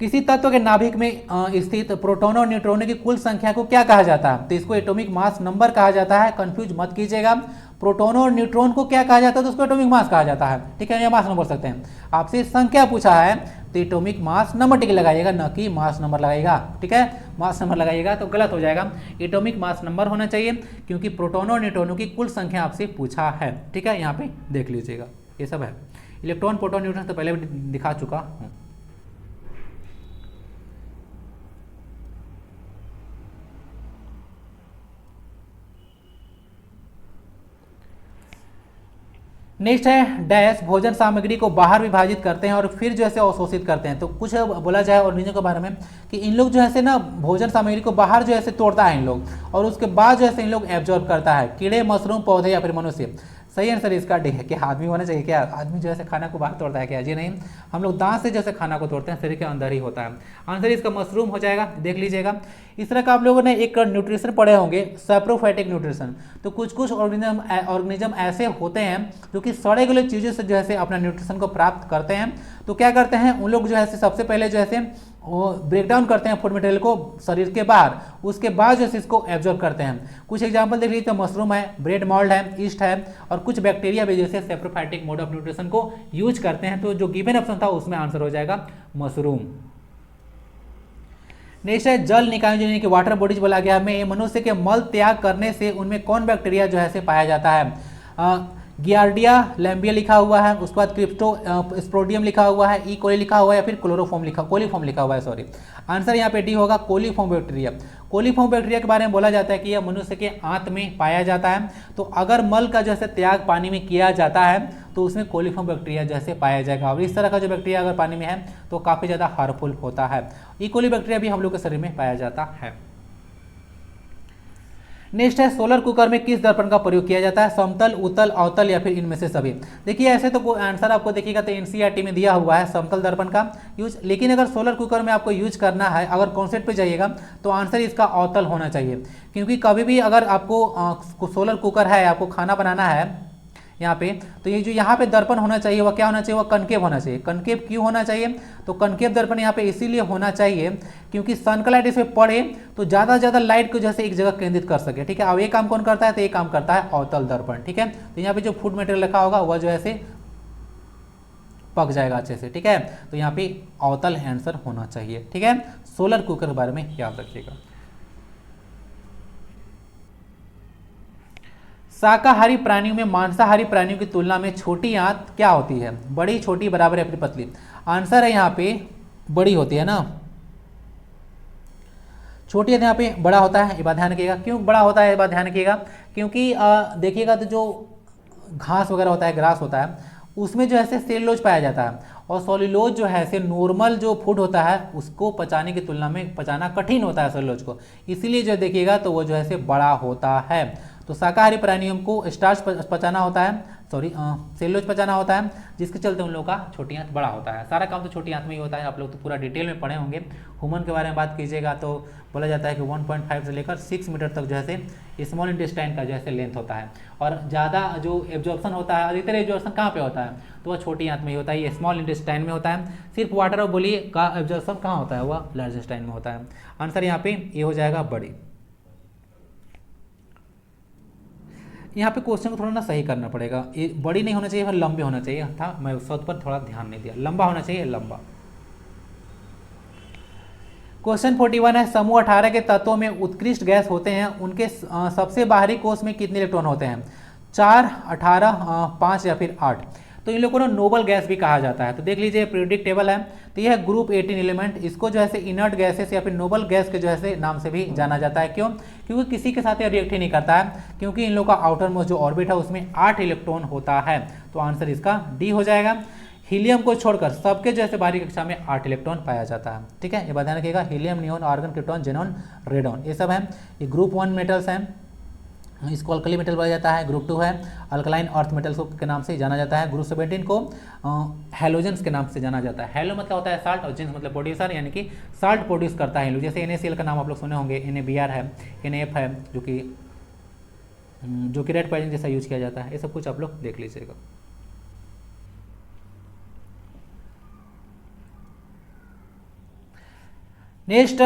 किसी तत्व के नाभिक में स्थित प्रोटॉनों और न्यूट्रॉनों की कुल संख्या को क्या कहा जाता है? तो इसको एटॉमिक मास नंबर कहा जाता है, कंफ्यूज मत कीजिएगा। प्रोटॉनों और न्यूट्रॉन को क्या कहा जाता है? तो उसको एटॉमिक मास कहा जाता है, ठीक है, या मास नंबर बोल सकते हैं। आपसे संख्या पूछा है तो एटॉमिक मास नंबर टिक लगाइएगा, न कि मास नंबर लगाइएगा, ठीक है। मास नंबर लगाइएगा तो गलत हो जाएगा, एटॉमिक मास नंबर होना चाहिए, क्योंकि प्रोटॉनों और न्यूट्रॉनों की कुल संख्या आपसे पूछा है, ठीक है। यहाँ पे देख लीजिएगा, ये सब है। इलेक्ट्रॉन, प्रोटॉन, न्यूट्रॉन तो पहले भी दिखा चुका हूँ। नेक्स्ट है डैश, भोजन सामग्री को बाहर विभाजित करते हैं और फिर जो है अवशोषित करते हैं। तो कुछ बोला जाए ऑर्गेनिज्म के बारे में कि इन लोग जो है ना भोजन सामग्री को बाहर जो है तोड़ता है इन लोग, और उसके बाद जो है इन लोग एब्जॉर्ब करता है। कीड़े, मशरूम, पौधे या फिर मनुष्य। सही आंसर इसका डी है। क्या आदमी होना चाहिए? क्या आदमी जो है खाना को बाहर तोड़ता है क्या? जी नहीं, हम लोग दांत से जैसे खाना को तोड़ते हैं, शरीर के अंदर ही होता है। आंसर इसका मशरूम हो जाएगा, देख लीजिएगा। इस तरह का आप लोगों ने एक न्यूट्रिशन पढ़े होंगे, सैप्रोफाइटिक न्यूट्रिशन। तो कुछ कुछ ऑर्गेनिज्म ऐसे होते हैं जो कि सड़े गले चीज़ों से जो है अपना न्यूट्रिशन को प्राप्त करते हैं। तो क्या करते हैं उन लोग जो है सबसे पहले जो है वो ब्रेक डाउन करते हैं फूड मटेरियल को शरीर के बाहर, उसके बाद जो है इसको एब्जॉर्ब करते हैं। कुछ एग्जांपल देख लीजिए, तो मशरूम है, ब्रेड मोल्ड है, ईस्ट है, और कुछ बैक्टीरिया भी जैसे सैप्रोफाइटिक मोड ऑफ न्यूट्रिशन को यूज करते हैं। तो जो गिवन ऑप्शन था उसमें आंसर हो जाएगा मशरूम। नेक्स्ट है जल निकायों, यानी कि वाटर बॉडीज बोला गया हमें। मनुष्य के मल त्याग करने से उनमें कौन बैक्टीरिया जो है पाया जाता है? गियार्डिया लैम्बिया लिखा हुआ है, उसके बाद क्रिप्टो स्पोडियम लिखा हुआ है, ई कोली लिखा हुआ है, या फिर कोलीफॉर्म लिखा हुआ है, सॉरी। आंसर यहाँ पे डी होगा, कोलीफॉर्म बैक्टीरिया। कोलीफॉर्म बैक्टीरिया के बारे में बोला जाता है कि यह मनुष्य के आंत में पाया जाता है। तो अगर मल का जैसे त्याग पानी में किया जाता है तो उसमें कोलीफॉर्म बैक्टीरिया जैसे पाया जाएगा। और इस तरह का जो बैक्टीरिया अगर पानी में है तो काफ़ी ज़्यादा हार्मफुल होता है। ई कोली बैक्टीरिया भी हम लोग के शरीर में पाया जाता है। नेक्स्ट है सोलर कुकर में किस दर्पण का प्रयोग किया जाता है? समतल, उत्तल, अवतल, या फिर इनमें से सभी। देखिए ऐसे तो आंसर आपको देखिएगा तो एनसीईआरटी में दिया हुआ है समतल दर्पण का यूज, लेकिन अगर सोलर कुकर में आपको यूज करना है, अगर कॉन्सेप्ट पे जाइएगा तो आंसर इसका अवतल होना चाहिए। क्योंकि कभी भी अगर आपको सोलर कुकर है, आपको खाना बनाना है यहाँ पे, तो ये जो यहाँ पे दर्पण होना चाहिए वह क्या होना चाहिए? वह कनकेव होना चाहिए। कनकेव क्यों होना चाहिए? तो कनकेव दर्पण यहाँ पे इसीलिए होना चाहिए क्योंकि सन का लाइट इस पर पड़े तो ज़्यादा से ज़्यादा लाइट को जैसे एक जगह केंद्रित कर सके। ठीक है, अब ये काम कौन करता है? तो ये काम करता है अवतल दर्पण। ठीक है, तो यहाँ पे जो फूड मटेरियल रखा होगा वह जो है पक जाएगा अच्छे से। ठीक है, तो यहाँ पे अवतल आंसर होना चाहिए। ठीक है, सोलर कुकर के बारे में याद रखिएगा। शाकाहारी प्राणियों में मांसाहारी प्राणियों की तुलना में छोटी आंत क्या होती है? बड़ी, छोटी, बराबर, या फिर पतली? आंसर है यहाँ पे बड़ी होती है ना। छोटी यहाँ पे बड़ा होता है, ये बात ध्यान रखिएगा। क्यों बड़ा होता है ये बात ध्यान रखिएगा? क्योंकि देखिएगा तो जो घास वगैरह होता है, ग्रास होता है, उसमें जो है सेलुलोज पाया जाता है। और सेलुलोज जो है नॉर्मल जो फूड होता है उसको पचाने की तुलना में पचाना कठिन होता है सेलुलोज को, इसीलिए जो देखिएगा तो वो जो है बड़ा होता है। तो शाकाहारी प्राणियों को स्टार्च पचाना होता है, सॉरी सेलुलोज पचाना होता है, जिसके चलते उन लोगों का छोटी आंत बड़ा होता है। सारा काम तो छोटी आंत में ही होता है। आप लोग तो पूरा डिटेल में पढ़े होंगे। ह्यूमन के बारे में बात कीजिएगा तो बोला जाता है कि 1.5 से लेकर 6 मीटर तक जो है स्मॉल इंटेस्टाइन का जो है लेंथ होता है। और ज़्यादा जो एब्जॉर्प्शन होता है, अधिकतर एब्जॉर्प्शन कहाँ पे होता है? तो वह छोटी आंत में ही होता है, ये स्मॉल इंटेस्टाइन में होता है। सिर्फ वाटर और बोली का एब्जॉर्प्शन कहाँ होता है? वह लार्ज इंटेस्टाइन में होता है। आंसर यहाँ पे ये हो जाएगा बड़ी। यहाँ पे क्वेश्चन को थोड़ा ना सही करना पड़ेगा, ये बड़ी नहीं होना चाहिए, फिर लंबे होना चाहिए था। मैं उस पर थोड़ा ध्यान नहीं दिया, लंबा होना चाहिए, लंबा। क्वेश्चन 41 है, समूह 18 के तत्वों में उत्कृष्ट गैस होते हैं, उनके सबसे बाहरी कोष में कितने इलेक्ट्रॉन होते हैं? 4, 18, 5 या फिर 8? तो इन लोगों को नोबल गैस भी कहा जाता है। तो देख लीजिए पीरियोडिक टेबल है, तो यह है ग्रुप 18 एलिमेंट। इसको जो है इनर्ट गैसेस या फिर नोबल गैस के जो है नाम से भी जाना जाता है। क्यों? क्योंकि किसी के साथ यह रिएक्ट ही नहीं करता है, क्योंकि इन लोगों का आउटर मोस्ट जो ऑर्बिट है उसमें 8 इलेक्ट्रॉन होता है। तो आंसर इसका डी हो जाएगा। हीलियम को छोड़कर सबके जैसे बाहरी कक्षा में 8 इलेक्ट्रॉन पाया जाता है। ठीक है, ये बात ध्यान रखिएगा। Helium, neon, argon, krypton, xenon, radon, ये सब है। ये ग्रुप 1 मेटल्स हैं, इसको अल्कली मेटल बोला जाता है। ग्रुप 2 है अल्कलाइन अर्थ मेटल्स के नाम से जाना जाता है। ग्रुप 17 को हेलोजेंस के नाम से जाना जाता है। हेलो मतलब होता है साल्ट और जेंस मतलब प्रोड्यूसर, यानी कि साल्ट प्रोड्यूस करता है। जैसे NaCl का नाम आप लोग सुने होंगे, NaBr है, NaF है, जो कि रेड पॉइजन जैसा यूज किया जाता है। ये सब कुछ आप लोग देख लीजिएगा। नेक्स्ट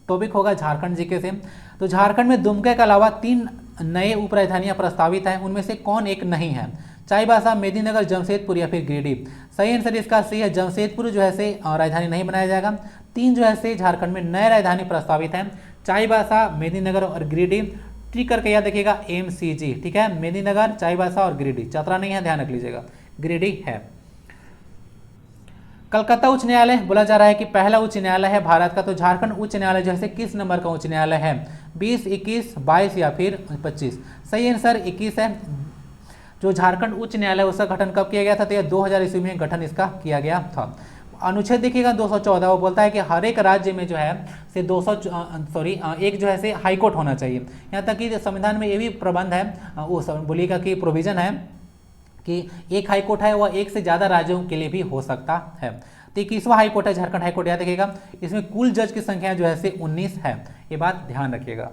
टॉपिक होगा झारखंड जीके से। तो झारखंड में दुमका के अलावा 3 नए उप राजधानियां प्रस्तावित हैं, उनमें से कौन एक नहीं है? चाईबासा, मेदिनीनगर, जमशेदपुर या फिर गिरिडीह? सही आंसर इसका सी है, जमशेदपुर जो है राजधानी नहीं बनाया जाएगा। 3 जो है झारखंड में नए राजधानी प्रस्तावित हैं, चाईबासा, मेदिनीनगर और गिरिडीह। टिक करके याद रखिएगा MCG। ठीक है, मेदिनीनगर, चाईबासा और गिरिडीह। चतरा नहीं है, ध्यान रख लीजिएगा, गिरिडीह है। कलकत्ता उच्च न्यायालय बोला जा रहा है कि पहला उच्च न्यायालय है भारत का। तो झारखंड उच्च न्यायालय जैसे किस नंबर का उच्च न्यायालय है? 20, 21, 22 या फिर 25? सही आंसर 21 है। जो झारखंड उच्च न्यायालय उसका गठन कब किया गया था? तो यह 2000 ईस्वी में गठन इसका किया गया था। अनुच्छेद देखिएगा 214, वो बोलता है कि हर एक राज्य में जो है से 200 एक जो है से हाई कोर्ट होना चाहिए। यहाँ तक कि संविधान में ये भी प्रबंध है, वो बोलिएगा कि प्रोविजन है कि एक हाई कोर्ट है वह एक से ज़्यादा राज्यों के लिए भी हो सकता है। तो 21वां हाई कोर्ट है झारखंड हाई कोर्ट, याद रखिएगा। इसमें कुल जज की संख्या जो है से 19 है, ये बात ध्यान रखिएगा।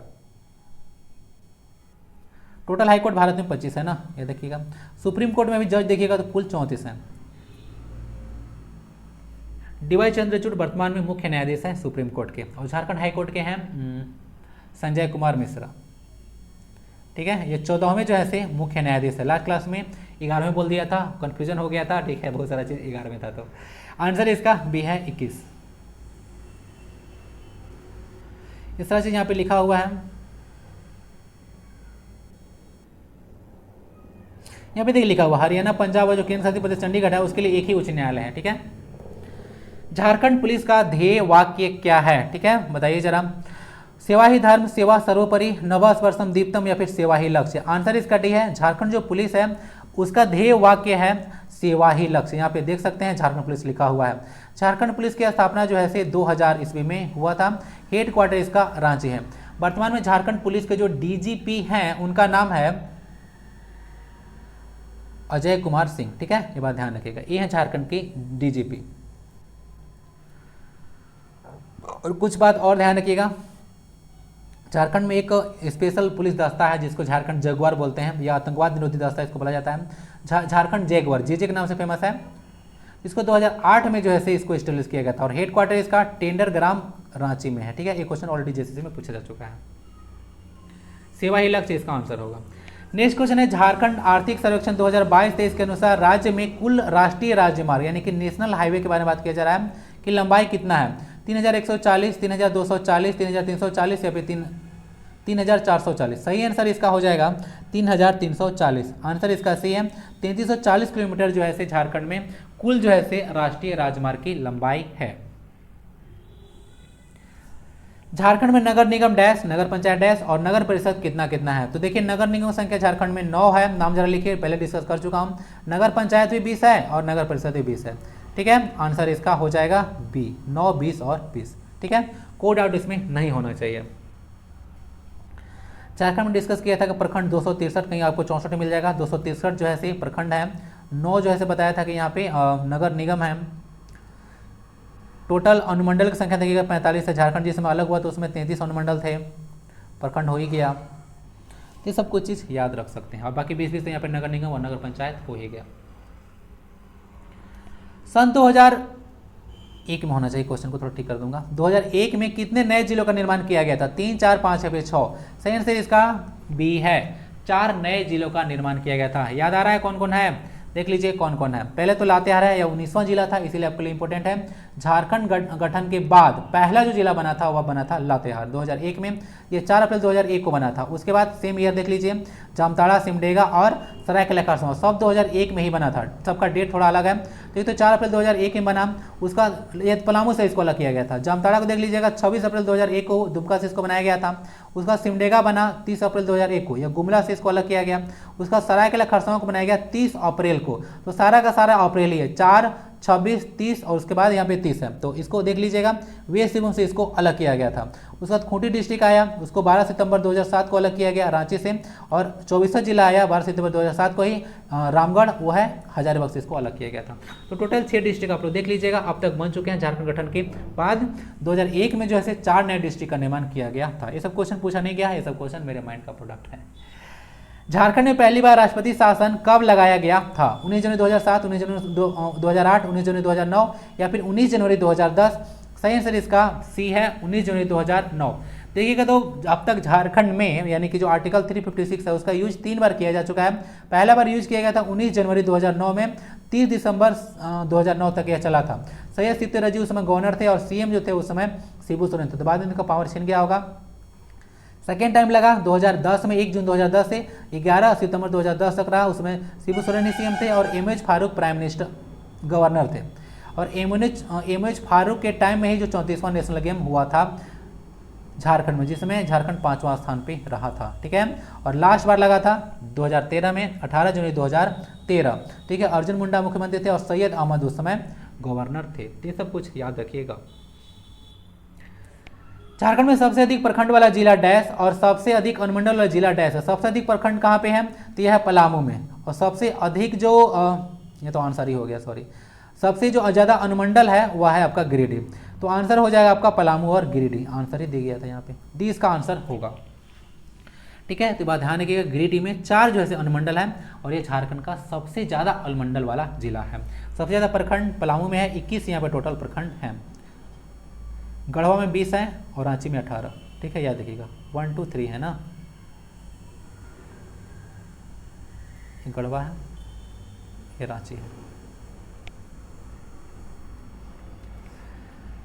टोटल हाई कोर्ट भारत में 25 है ना, ये देखिएगा। सुप्रीम कोर्ट में भी जज देखिएगा तो कुल 34 है। डीवाई चंद्रचूड़ वर्तमान में मुख्य न्यायाधीश हैं सुप्रीम कोर्ट के, और झारखंड हाई कोर्ट के हैं संजय कुमार मिश्रा। ठीक है, ये 14वें जो है से मुख्य न्यायाधीश है। लास्ट क्लास में 11वें बोल दिया था, कंफ्यूजन हो गया था। ठीक है, बहुत सारा चीज 11वें था, तो आंसर इसका बी है 21। इस तरह से यहाँ पे लिखा हुआ है। यहाँ पे देखिए लिखा हुआ हरियाणा, पंजाब और जो केंद्र शासित प्रदेश चंडीगढ़ है उसके लिए एक ही उच्च न्यायालय है। ठीक है, झारखंड पुलिस का ध्येय वाक्य क्या है? ठीक है, बताइए जरा। सेवा ही धर्म, सेवा सर्वोपरि, नव स्पर्शम दीप्तम, या फिर सेवा ही लक्ष्य? आंसर इसका डी है। झारखंड जो पुलिस है उसका ध्येय वाक्य है सेवा ही लक्ष्य। यहाँ पे देख सकते हैं झारखंड पुलिस लिखा हुआ है। झारखंड पुलिस की स्थापना जो है से 2000 ईस्वी में हुआ था। हेड क्वार्टर इसका रांची है। वर्तमान में झारखंड पुलिस के जो डीजीपी हैं उनका नाम है अजय कुमार सिंह। ठीक है, ये बात ध्यान रखिएगा, ये है झारखंड के डीजीपी। और कुछ बात और ध्यान रखिएगा, झारखंड में एक स्पेशल पुलिस दस्ता है जिसको झारखंड जगुआर बोलते हैं, या आतंकवाद निरोधी दस्ता इसको बोला जाता है। झारखंड जगुआर जे के नाम से फेमस है। इसको 2008 में जो है से इसको एस्टेब्लिश किया गया था, और हेड क्वार्टर इसका टेंडर ग्राम रांची में है। ठीक है, ये क्वेश्चन ऑलरेडी जेसीसी में पूछा जा चुका है। सेवा ही लक्ष्य इसका आंसर होगा। नेक्स्ट क्वेश्चन है, झारखंड आर्थिक सर्वेक्षण 2022-23 के अनुसार राज्य में कुल राष्ट्रीय राजमार्ग यानी कि नेशनल हाईवे के बारे में बात किया जा रहा है कि लंबाई कितना है? 3140, 3240, 3340 या फिर 3440? सही आंसर इसका हो जाएगा 3340। आंसर इसका सही है। 3340 किलोमीटर जो है से झारखंड में कुल जो है से राष्ट्रीय राजमार्ग की लंबाई है। झारखंड में नगर निगम डैश, नगर पंचायत डैश और नगर परिषद कितना कितना है? तो देखिए नगर निगम संख्या झारखंड में 9 है। नाम जरा लिखिए, पहले डिस्कस कर चुका हूं। नगर पंचायत भी 20 है और नगर परिषद भी 20 है। ठीक है, आंसर इसका हो जाएगा बी, 9, 20 और 20। ठीक है, कोई डाउट इसमें नहीं होना चाहिए। झारखंड में डिस्कस किया था कि प्रखंड 263, कहीं आपको 64 मिल जाएगा। 263 जो है से प्रखंड है। 9 जो है से बताया था कि यहाँ पे नगर निगम है। टोटल अनुमंडल की संख्या देखिएगा 45 है। झारखंड जिसमें अलग हुआ तो उसमें 33 अनुमंडल थे, प्रखंड हो ही गया। ये सब कुछ चीज़ याद रख सकते हैं। और बाकी 20-20 तो यहाँ पे नगर निगम और नगर पंचायत हो ही गया। सन 2001 में होना चाहिए, क्वेश्चन को थोड़ा ठीक कर दूंगा। 2001 में कितने नए जिलों का निर्माण किया गया था? 3, 4, 5 या फिर 6? सही आंसर इसका बी है, 4 नए जिलों का निर्माण किया गया था। याद आ रहा है कौन कौन है? देख लीजिए कौन कौन है। पहले तो लातेहार है, यह 19वां जिला था, इसीलिए आपके लिए इंपॉर्टेंट है। झारखंड गठन के बाद पहला जो जिला बना था वह बना था लातेहार 2001 में। ये 4 अप्रैल 2001 को बना था। उसके बाद सेम ईयर देख लीजिए, जामताड़ा, सिमडेगा और सरायकेला खरसावां सब 2001 में ही बना था। सबका डेट थोड़ा अलग है। तो ये तो 4 अप्रैल 2001 में बना। उसका ये पलामू से इसको अलग किया गया था। जामताड़ा को देख लीजिएगा 26 अप्रैल 2001 को दुमका से इसको बनाया गया था। उसका सिमडेगा बना 30 अप्रैल 2001 को, या गुमला से इसको अलग किया गया। उसका सरायकेला खरसावां को बनाया गया 30 अप्रैल को। तो सारा का सारा अप्रैल ही है, 4, 26, 30 और उसके बाद यहाँ पे 30 है। तो इसको देख लीजिएगा, वेस्ट सिंहभूम से इसको अलग किया गया था। उसके बाद खूंटी डिस्ट्रिक्ट आया, उसको 12 सितंबर 2007 को अलग किया गया रांची से। और 24वां जिला आया 12 सितंबर 2007 को ही, रामगढ़, वो है हजारीबाग से इसको अलग किया गया था। तो टोटल 6 डिस्ट्रिक्ट आप लोग देख लीजिएगा अब तक बन चुके हैं। झारखंड गठन के बाद 2001 में जो है 4 नए डिस्ट्रिक्ट का निर्माण किया गया था। ये सब क्वेश्चन पूछा नहीं गया, ये सब क्वेश्चन मेरे माइंड का प्रोडक्ट है। झारखंड में पहली बार राष्ट्रपति शासन कब लगाया गया था? 19 जनवरी 2007, 19 जनवरी 2008, 19 जनवरी 2009 या फिर 19 जनवरी 2010? सही आंसर इसका सी है, 19 जनवरी 2009। देखिएगा तो अब तक झारखंड में यानी कि जो आर्टिकल 356 है उसका यूज 3 बार किया जा चुका है। पहला बार यूज किया गया था 19 जनवरी 2009 में, 30 दिसंबर 2009 तक यह चला था। सैयद सित्ते उस समय गवर्नर थे और सीएम जो थे उस समय शिबू सोरेन थे। तो बाद में इनका पावर छीन गया होगा। सेकेंड टाइम लगा 2010 में, 1 जून 2010 से 11 सितंबर 2010 तक रहा। उसमें शिबू सोरेन ही सीएम थे और MH Farooq prime minister governor थे। और एमएच फारूक के टाइम में ही जो 34वां नेशनल गेम हुआ था झारखंड में, जिसमें झारखंड 5वां स्थान पे रहा था। ठीक है, और लास्ट बार लगा था 2013 में, 18 जनवरी 2013। ठीक है, अर्जुन मुंडा मुख्यमंत्री थे और सैयद अहमद उस समय गवर्नर थे। ये सब कुछ याद रखिएगा। झारखंड में सबसे अधिक प्रखंड वाला जिला डैश और सबसे अधिक अनुमंडल वाला जिला डैश है। सबसे अधिक प्रखंड कहाँ पे है? तो यह है पलामू में। और सबसे अधिक जो ये तो आंसर ही हो गया, सॉरी, सबसे जो ज़्यादा अनुमंडल है वह है आपका गिरिडीह। तो आंसर हो जाएगा आपका पलामू और गिरिडीह। आंसर ही दे गया था यहाँ पे, डी इसका आंसर होगा। ठीक है, तो बात ध्यान रखिएगा, गिरिडीह में 4 जो है अनुमंडल है और ये झारखंड का सबसे ज़्यादा अनुमंडल वाला जिला है। सबसे ज़्यादा प्रखंड पलामू में है, 21 यहाँ पे टोटल प्रखंड हैं। गढ़वा में 20 है और रांची में 18। ठीक है, याद रखिएगा, 1 2 3 है ना, ये गढ़वा है, ये रांची है।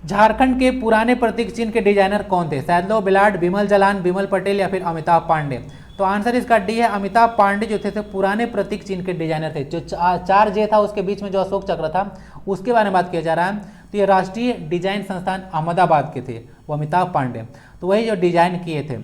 झारखंड के पुराने प्रतीक चिन्ह के डिजाइनर कौन थे? सैदलो, बिलाट, बिमल जलान, बिमल पटेल या फिर अमिताभ पांडे? तो आंसर इसका डी है, अमिताभ पांडे जो थे पुराने प्रतीक चिन्ह के डिजाइनर थे। जो 4 जे था उसके बीच में जो अशोक चक्र था उसके बारे में बात किया जा रहा है। तो ये राष्ट्रीय डिजाइन संस्थान अहमदाबाद के थे, वो अमिताभ पांडे, तो वही जो डिजाइन किए थे।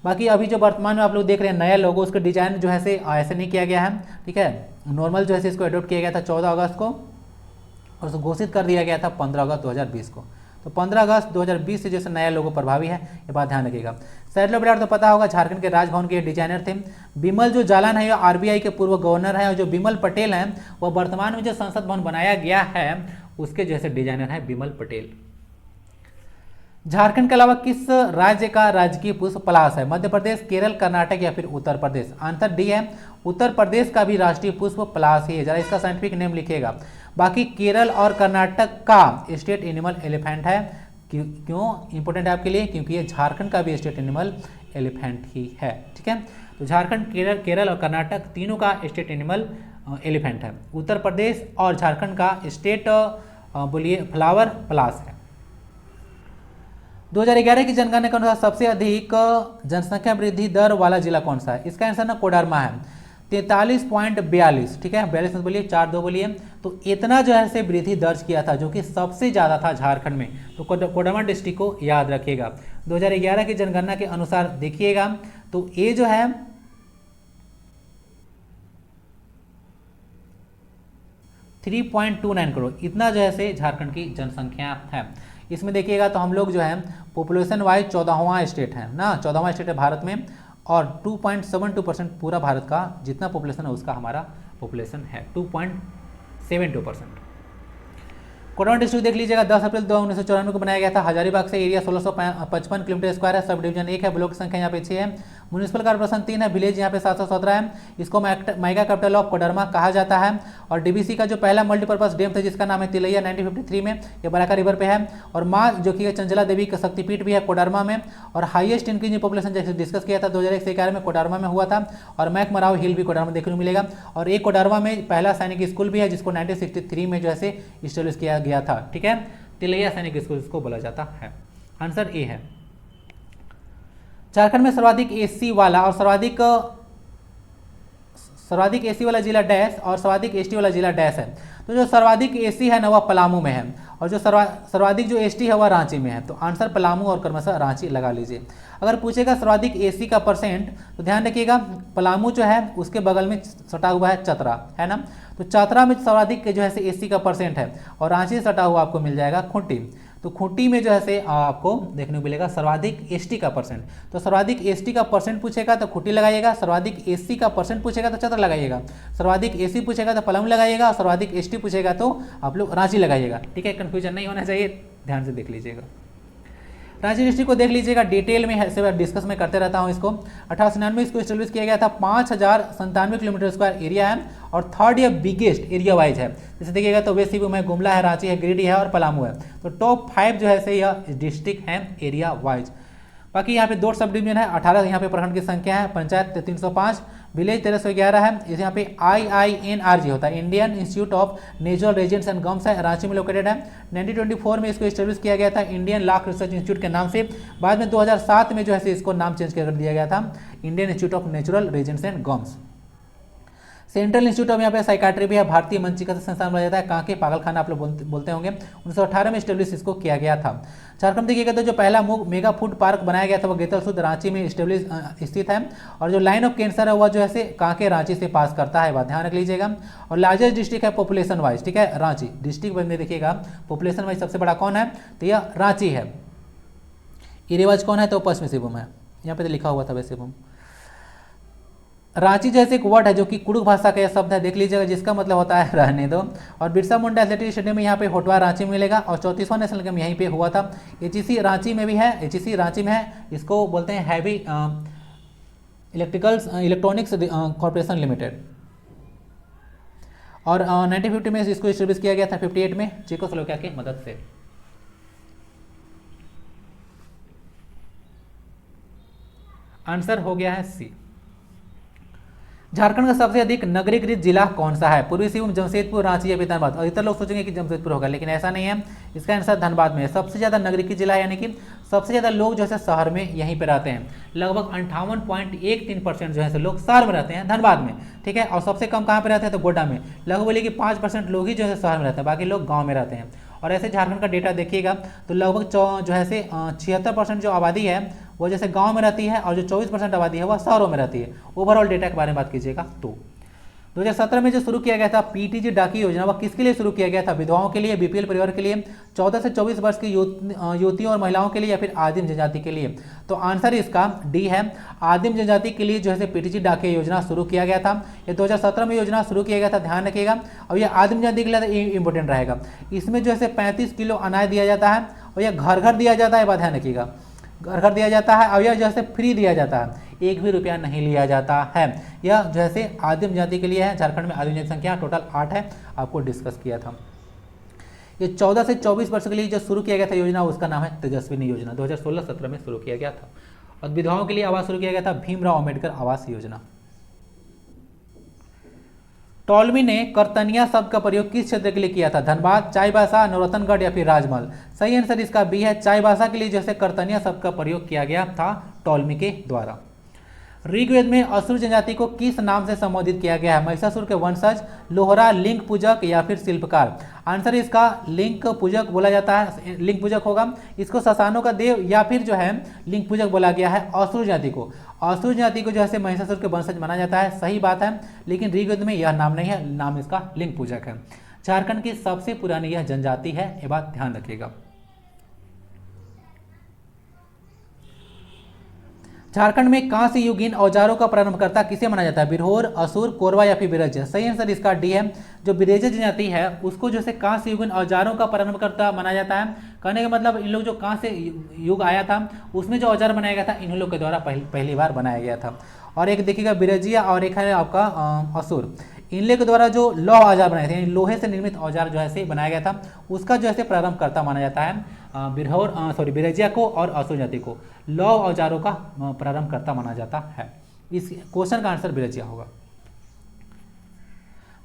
बाकी अभी जो वर्तमान में आप लोग देख रहे हैं नया लोगो, उसका डिजाइन जो है से ऐसे नहीं किया गया है। ठीक है, नॉर्मल जो है इसको एडोप्ट किया गया था 14 अगस्त को और उसको घोषित कर दिया गया था 15 अगस्त 2020 को। तो 15 अगस्त 2020 से जैसे नया लोगो प्रभावी है, ये बात ध्यान रखिएगा। सैदलो बिलाट तो पता होगा, झारखंड के राजभवन के डिजाइनर थे। बिमल जो जालान है आरबीआई के पूर्व गवर्नर है और जो बिमल पटेल हैं वह वर्तमान में जो संसद भवन बनाया गया है उसके जैसे डिजाइनर है बिमल पटेल। झारखंड के अलावा किस राज्य का राजकीय पुष्प पलाश है? मध्य प्रदेश, केरल, कर्नाटक या फिर उत्तर प्रदेश? आंसर डी है, उत्तर प्रदेश का भी राष्ट्रीय पुष्प पलाश ही है। जरा इसका साइंटिफिक नेम लिखिएगा। बाकी केरल और कर्नाटक का स्टेट एनिमल एलिफेंट है। क्यों इंपॉर्टेंट है आपके लिए? क्योंकि ये झारखंड का भी स्टेट एनिमल एलिफेंट ही है। ठीक है, तो झारखंड, केरल और कर्नाटक तीनों का स्टेट एनिमल एलिफेंट है। उत्तर प्रदेश और झारखंड का स्टेट बोलिए फ्लावर पलाश है। 2011 की जनगणना के अनुसार सबसे अधिक जनसंख्या वृद्धि दर वाला जिला कौन सा है? इसका आंसर ना कोडरमा है, 43.42। ठीक है, 42 बोलिए, 4 2 बोलिए। तो इतना जो है से वृद्धि दर्ज किया था जो कि सबसे ज़्यादा था झारखंड में। तो कोडरमा डिस्ट्रिक्ट को याद रखिएगा। 2011 की जनगणना के अनुसार देखिएगा तो ये जो है 3.29 करोड़ इतना जो है से झारखंड की जनसंख्या है। इसमें देखिएगा तो हम लोग जो है पॉपुलेशन वाइज 14वां स्टेट है ना, 14वां स्टेट है भारत में और 2.72% पूरा भारत का जितना पॉपुलेशन है उसका हमारा पॉपुलेशन है 2.72%। कोडरमा डिस्ट्रिक्ट देख लीजिएगा, 10 अप्रैल 1994 को बनाया गया था। हजारीबाग से एरिया 1655 किलोमीटर स्क्वायर है। सब डिवीजन 1 है, ब्लॉक संख्या यहाँ पे 6 है, म्यूनिसिपल कॉर्पोरेशन 3 है, विलेज यहाँ पे 717 है। इसको मेगा कैपिटल ऑफ कोडरमा कहा जाता है। और डीबीसी का जो पहला मल्टीपर्पज डैम था जिसका नाम है तिलैया 1953 में, ये बराका रिवर पे है। और माँ जो कि चंचला देवी का शक्तिपीठ भी है कोडरमा में। और हाईएस्ट इंक्रीज पॉपुलेशन जैसे डिस्कस किया था 2001 से 11 में कोडरमा में हुआ था। और मैकमराव हिल भी कोडरमा देखने को मिलेगा। और एक कोडरमा में पहला सैनिक स्कूल भी है जिसको 1963 में जो है इस्टेब्लिश किया गया था। ठीक है, तिलैया सैनिक स्कूल इसको बोला जाता है। आंसर ए है। झारखंड में सर्वाधिक एसी वाला और सर्वाधिक एसी वाला जिला डैश और सर्वाधिक एसटी वाला जिला डैश है। तो जो सर्वाधिक एसी है ना वह पलामू में है और जो सर्वाधिक जो एसटी है वह रांची में है। तो आंसर पलामू और क्रमशः रांची लगा लीजिए। अगर पूछेगा सर्वाधिक एसी का परसेंट तो ध्यान रखिएगा पलामू जो है उसके बगल में सटा हुआ है चतरा, है ना। तो चतरा में सर्वाधिक जो है एसी का परसेंट है और रांची से सटा हुआ आपको मिल जाएगा खूंटी। तो खूंटी में जो है से आपको देखने को मिलेगा सर्वाधिक एसटी का परसेंट। तो सर्वाधिक एसटी का परसेंट पूछेगा तो खूंटी लगाइएगा, सर्वाधिक एसी का परसेंट पूछेगा तो चतरा लगाइएगा, सर्वाधिक एसी पूछेगा तो पलामू लगाइएगा और सर्वाधिक एसटी पूछेगा तो आप लोग रांची लगाइएगा। ठीक है, कंफ्यूजन नहीं होना चाहिए, ध्यान से देख लीजिएगा। रांची डिस्ट्रिक्ट को देख लीजिएगा, डिटेल में ऐसे डिस्कस में करते रहता हूँ इसको। 1899 इसको एस्टेब्लिश किया गया था, 5097 किलोमीटर स्क्वायर एरिया है और थर्ड या बिगेस्ट एरिया वाइज है। जैसे देखिएगा तो वेस्ट सिंहभूम है, गुमला है, रांची है, गिरिडीह है और पलामू है। तो टॉप 5 जो है से यह डिस्ट्रिक्ट है एरिया वाइज। बाकी यहाँ पे 2 सब डिवीजन है, 18 यहाँ पे प्रखंड की संख्या है, पंचायत 305, विलेज 1311 है। यहाँ पे IINRG होता है, Indian institute of natural residence and gums है, रांची में लोकेटेड है। 1924 में इसको एस्टेब्लिश किया गया था इंडियन लॉक रिसर्च इंस्टीट्यूट के नाम से। बाद में 2007 में जो है इसको नाम चेंज कर दिया गया था Indian institute of natural residence and gums. Central institute of यहाँ पे साइकाट्री भी है, भारतीय मानसिकता संस्थान बोला जाता है। कांके पागलखाना आप लोग बोलते होंगे। 1918 में स्टेब्लिश इसको किया गया था। झारखंड देखिएगा तो जो पहला मेगा फूड पार्क बनाया गया था वो गेतलसूद रांची में स्टेब्लिश स्थित है। और जो लाइन ऑफ कैंसर है वह जो है कांके रांची से पास करता है, बात ध्यान रख लीजिएगा। और लार्जेस्ट डिस्ट्रिक्ट है पॉपुलेशन वाइज, ठीक है, रांची डिस्ट्रिक्ट में देखिएगा पॉपुलेशन वाइज सबसे बड़ा कौन है, तो यह रांची है। ई रिवाज कौन है, तो पश्चिमी सिंहभूम है, यहाँ पे तो लिखा हुआ था वैसे सिंहभूम। रांची जैसे एक वर्ड है जो कि कुड़ुक भाषा का यह शब्द है, देख लीजिएगा, जिसका मतलब होता है रहने दो। और बिरसा मुंडा एथलेटिक स्टेडियम में यहाँ पे होटवा रांची में मिलेगा। और 34वां नेशनल गेम यहीं पे हुआ था। एचईसी रांची में भी है, एचईसी रांची में है, इसको बोलते हैं हैवी इलेक्ट्रॉनिक्स कॉर्पोरेशन लिमिटेड। और 1950 में इसको एस्टेब्लिश किया गया था, 58 में चेकोस्लोवाकिया की मदद से। आंसर हो गया है सी। झारखंड का सबसे अधिक नगरीकृत जिला कौन सा है, पूर्वी सिंहभूम, जमशेदपुर, रांची या फिर धनबाद। अधिकतर लोग सोचेंगे कि जमशेदपुर होगा, लेकिन ऐसा नहीं है, इसका आंसर धनबाद में है। सबसे ज़्यादा नगरीकृत जिला है, यानी कि सबसे ज़्यादा लोग जो है शहर में यहीं पे रहते हैं। लगभग 58.13% जो है लोग शहर में रहते हैं, धनबाद में, ठीक है। और सबसे कम कहाँ पे रहते हैं, तो गोड्डा में। लगभग बोलिए कि 5% लोग ही जो है शहर में रहते हैं, बाकी लोग गाँव में रहते हैं। और ऐसे झारखंड का डेटा देखिएगा तो लगभग जो है 76% जो आबादी है वो जैसे गांव में रहती है, और जो 24% आबादी है वह शहरों में रहती है। ओवरऑल डेटा के बारे में बात कीजिएगा तो 2017 में जो शुरू किया गया था पीटीजी डाकी योजना, वह किसके लिए शुरू किया गया था, विधवाओं के लिए, बीपीएल परिवार के लिए, 14 से 24 वर्ष की युवतियों और महिलाओं के लिए, या फिर आदिम जनजाति के लिए। तो आंसर इसका डी है, आदिम जनजाति के लिए जो है पीटीजी डाकी योजना शुरू किया गया था। ये 2017 में योजना शुरू किया गया था, ध्यान रखिएगा। और यह आदिम जनजाति के लिए इंपॉर्टेंट रहेगा। इसमें जो है 35 किलो अनाज दिया जाता है, और यह घर घर दिया जाता है, बात ध्यान रखिएगा, घर घर दिया जाता है। और यह जो है फ्री दिया जाता है, 1 भी रुपया नहीं लिया जाता है। यह जो है आदिम जाति के लिए है। झारखंड में आदिम जाति संख्या टोटल 8 है, आपको डिस्कस किया था। ये 14 से 24 वर्ष के लिए जो शुरू किया गया था योजना, उसका नाम है तेजस्विनी योजना, 2016-17 में शुरू किया गया था। और विधवाओं के लिए आवास शुरू किया गया था भीमराव अम्बेडकर आवास योजना। टॉलमी ने करतनिया शब्द का प्रयोग किस क्षेत्र के लिए किया था, धनबाद, चाईबासा, नौरतनगढ़ या फिर राजमहल। सही आंसर इसका बी है, चाईबासा के लिए जैसे करतनिया शब्द का प्रयोग किया गया था टॉलमी के द्वारा। ऋग्वेद में असुर जनजाति को किस नाम से संबोधित किया गया है, महिषासुर के वंशज, लोहरा, लिंग पूजक या फिर शिल्पकार। आंसर इसका लिंग पूजक बोला जाता है, लिंग पूजक होगा। इसको शशानों का देव या फिर जो है लिंग पूजक बोला गया है असुर जाति को। असुर जाति को जो है महिषासुर के वंशज माना जाता है, सही बात है, लेकिन ऋग्वेद में यह नाम नहीं है, नाम इसका लिंग पूजक है। झारखंड की सबसे पुरानी यह जनजाति है, ये बात ध्यान रखिएगा। झारखंड में कांस्य युगीन औजारों का प्रारंभकर्ता किसे माना जाता है, बिरहोर, असुर, कोरवा या फिर बिरज। सही आंसर इसका डी है, जो बिरज जनजाति है उसको जो है कांस्य युगीन औजारों का प्रारंभकर्ता माना जाता है। कहने का मतलब इन लोग जो कांस्य युग आया था उसमें जो औजार बनाया गया था इन्हीं लोग के द्वारा पहली बार बनाया गया था। और एक देखिएगा बिरजिया और एक है आपका असुर, इन लोग के द्वारा जो लौह औजार बनाए थे, लोहे से निर्मित औजार जो है बनाया गया था, उसका जो है प्रारंभकर्ता माना जाता है बिरजिया को और असुर जाति को लौह औजारों का प्रारंभकर्ता माना जाता है। इस क्वेश्चन का आंसर बिरजिया होगा।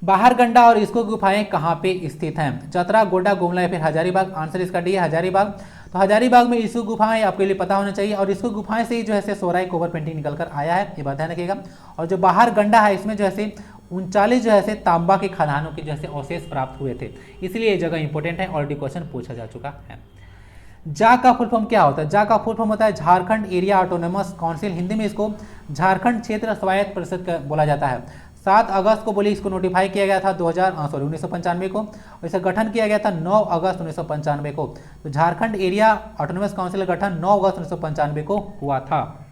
बाहरगंडा और इसको गुफाएं कहाँ पे स्थित हैं, चतरा, गोड्डा, गुमला या फिर हजारीबाग। आंसर इसका डी है, हजारीबाग। तो हजारीबाग में इसको गुफाएं आपके लिए पता होना चाहिए, और इसको गुफाएं से ही जो है सोराई कोबर पेंटिंग निकल कर आया है, ये बात ध्यान रखिएगा। और जो बाहरगंडा है इसमें जो है 39 जो है तांबा के खदानों के जो है अवशेष प्राप्त हुए थे, इसलिए ये जगह इंपॉर्टेंट है, ऑलरेडी क्वेश्चन पूछा जा चुका है। जा का फुल फॉर्म क्या होता है, जा का फुल फॉर्म होता है Jharkhand area autonomous council, Hindi में इसको झारखंड क्षेत्र स्वायत्त परिषद बोला जाता है। 7 अगस्त को बोली इसको नोटिफाई किया गया था 1995 को, और इसे गठन किया गया था 9 अगस्त 1995 को। तो झारखंड एरिया ऑटोनोमस काउंसिल का गठन 9 अगस्त 1995 को हुआ था।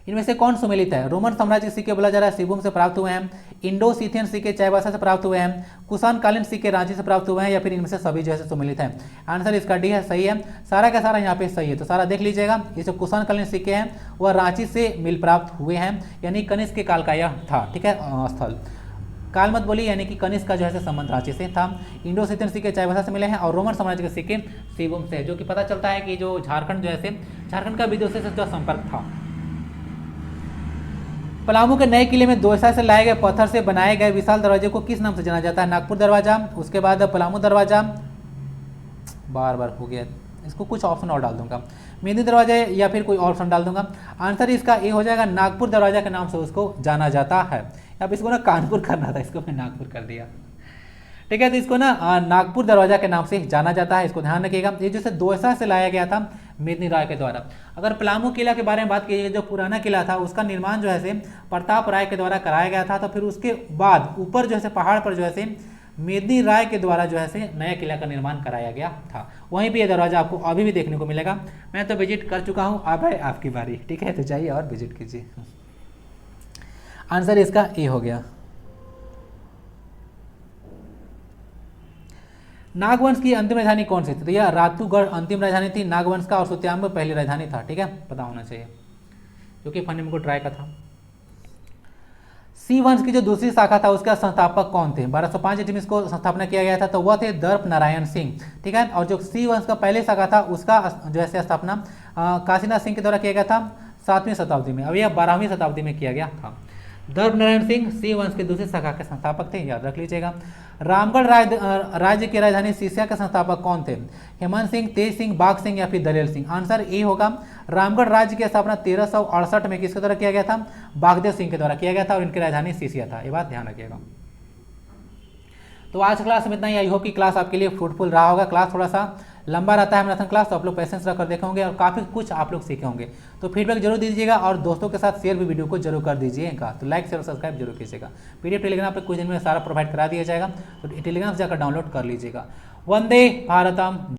इनमें से कौन सुमेलित है, रोमन साम्राज्य के सिक्के बोला जा रहा है सिंहभूम से प्राप्त हुए हैं, इंडो सीथियन सिक्के चाईबासा से प्राप्त हुए हैं, कुषाण कालीन सिक्के रांची से प्राप्त हुए हैं, या फिर इनमें से सभी जो है सुमेलित है। आंसर इसका डी है, सही है, सारा का सारा यहाँ पे सही है। तो सारा देख लीजिएगा, ये जो कुषाण कालीन सिक्के हैं वह रांची से मिल प्राप्त हुए हैं, यानी कनिष्क के काल का यह था, ठीक है, स्थल। काल मत बोली, यानी कि कनिष्क का जो है संबंध रांची से था। इंडो सीथियन सिक्के चाईबासा से मिले हैं, और रोमन साम्राज्य के सिक्के सिंहभूम से, जो कि पता चलता है कि जो झारखंड जो है झारखंड का विदेशों से जो संपर्क था। पलामू के नए किले में दोसा से लाए गए पत्थर से बनाए गए विशाल दरवाजे को किस नाम से जाना जाता है, नागपुर दरवाजा, उसके बाद पलामू दरवाजा, बार हो गया, इसको कुछ ऑप्शन और डाल दूंगा, मेहंदी दरवाजा या फिर कोई ऑप्शन डाल दूंगा। आंसर इसका ए हो जाएगा, नागपुर दरवाजा के नाम से उसको जाना जाता है। अब इसको ना कानपुर करना था, इसको मैं नागपुर कर दिया। ठीक है, तो इसको ना नागपुर दरवाजा के नाम से जाना जाता है, इसको ध्यान रखिएगा। ये जैसे दोसा से लाया गया था मेदिनी राय के द्वारा। अगर पलामू किला के बारे में बात की, जो पुराना किला था उसका निर्माण जो है से प्रताप राय के द्वारा कराया गया था। तो फिर उसके बाद ऊपर जो है से पहाड़ पर जो है से मेदिनी राय के द्वारा जो है से नया किला का निर्माण कराया गया था। वहीं पे ये दरवाजा आपको अभी भी देखने को मिलेगा। मैं तो विजिट कर चुका हूँ, अब है आपकी बारी। ठीक है, तो जाइए और विजिट कीजिए। आंसर इसका ए हो गया। नागवंश की अंतिम राजधानी कौन सी थी? तो यह रातूगढ़ अंतिम राजधानी थी नागवंश का, और सुत्यांब पहली राजधानी था। ठीक है, पता होना चाहिए क्योंकि फनी में को ट्राई का था। सी वंश की जो दूसरी शाखा था उसका संस्थापक कौन थे? 1205 ईस्वी में इसको स्थापना किया गया था, तो वह थे दर्प नारायण सिंह। ठीक है, और जो सी वंश का पहले शाखा था उसका जो है स्थापना काशीनाथ सिंह के द्वारा किया गया था 7वीं शताब्दी में। अब यह 12वीं शताब्दी में किया गया था। दर्प नारायण सिंह सी वंश के दूसरी शाखा के संस्थापक थे, याद रख लीजिएगा। रामगढ़ राज्य की राजधानी सीसिया के संस्थापक कौन थे? हेमंत सिंह, तेज सिंह, बाघ सिंह या फिर दलेल सिंह? आंसर ए होगा। रामगढ़ राज्य की स्थापना 1368 में किसके द्वारा किया गया था? बागदेव सिंह के द्वारा किया गया था, और इनकी राजधानी सीसिया था। ये बात ध्यान रखिएगा। तो आज क्लास में इतना ही। आई होप कि क्लास आपके लिए फ्रूटफुल रहा होगा। क्लास थोड़ा सा लंबा रहता है मैराथन क्लास, तो आप लोग पेशेंस रखकर देखे होंगे और काफ़ी कुछ आप लोग सीखे होंगे। तो फीडबैक जरूर दीजिएगा और दोस्तों के साथ शेयर भी वीडियो को जरूर कर दीजिएगा। तो लाइक शेयर और सब्सक्राइब जरूर कीजिएगा। पीडीएफ टेलीग्राम पे कुछ दिन में सारा प्रोवाइड करा दिया जाएगा, तो टेलीग्राम से जाकर डाउनलोड कर लीजिएगा। वंदे भारतम।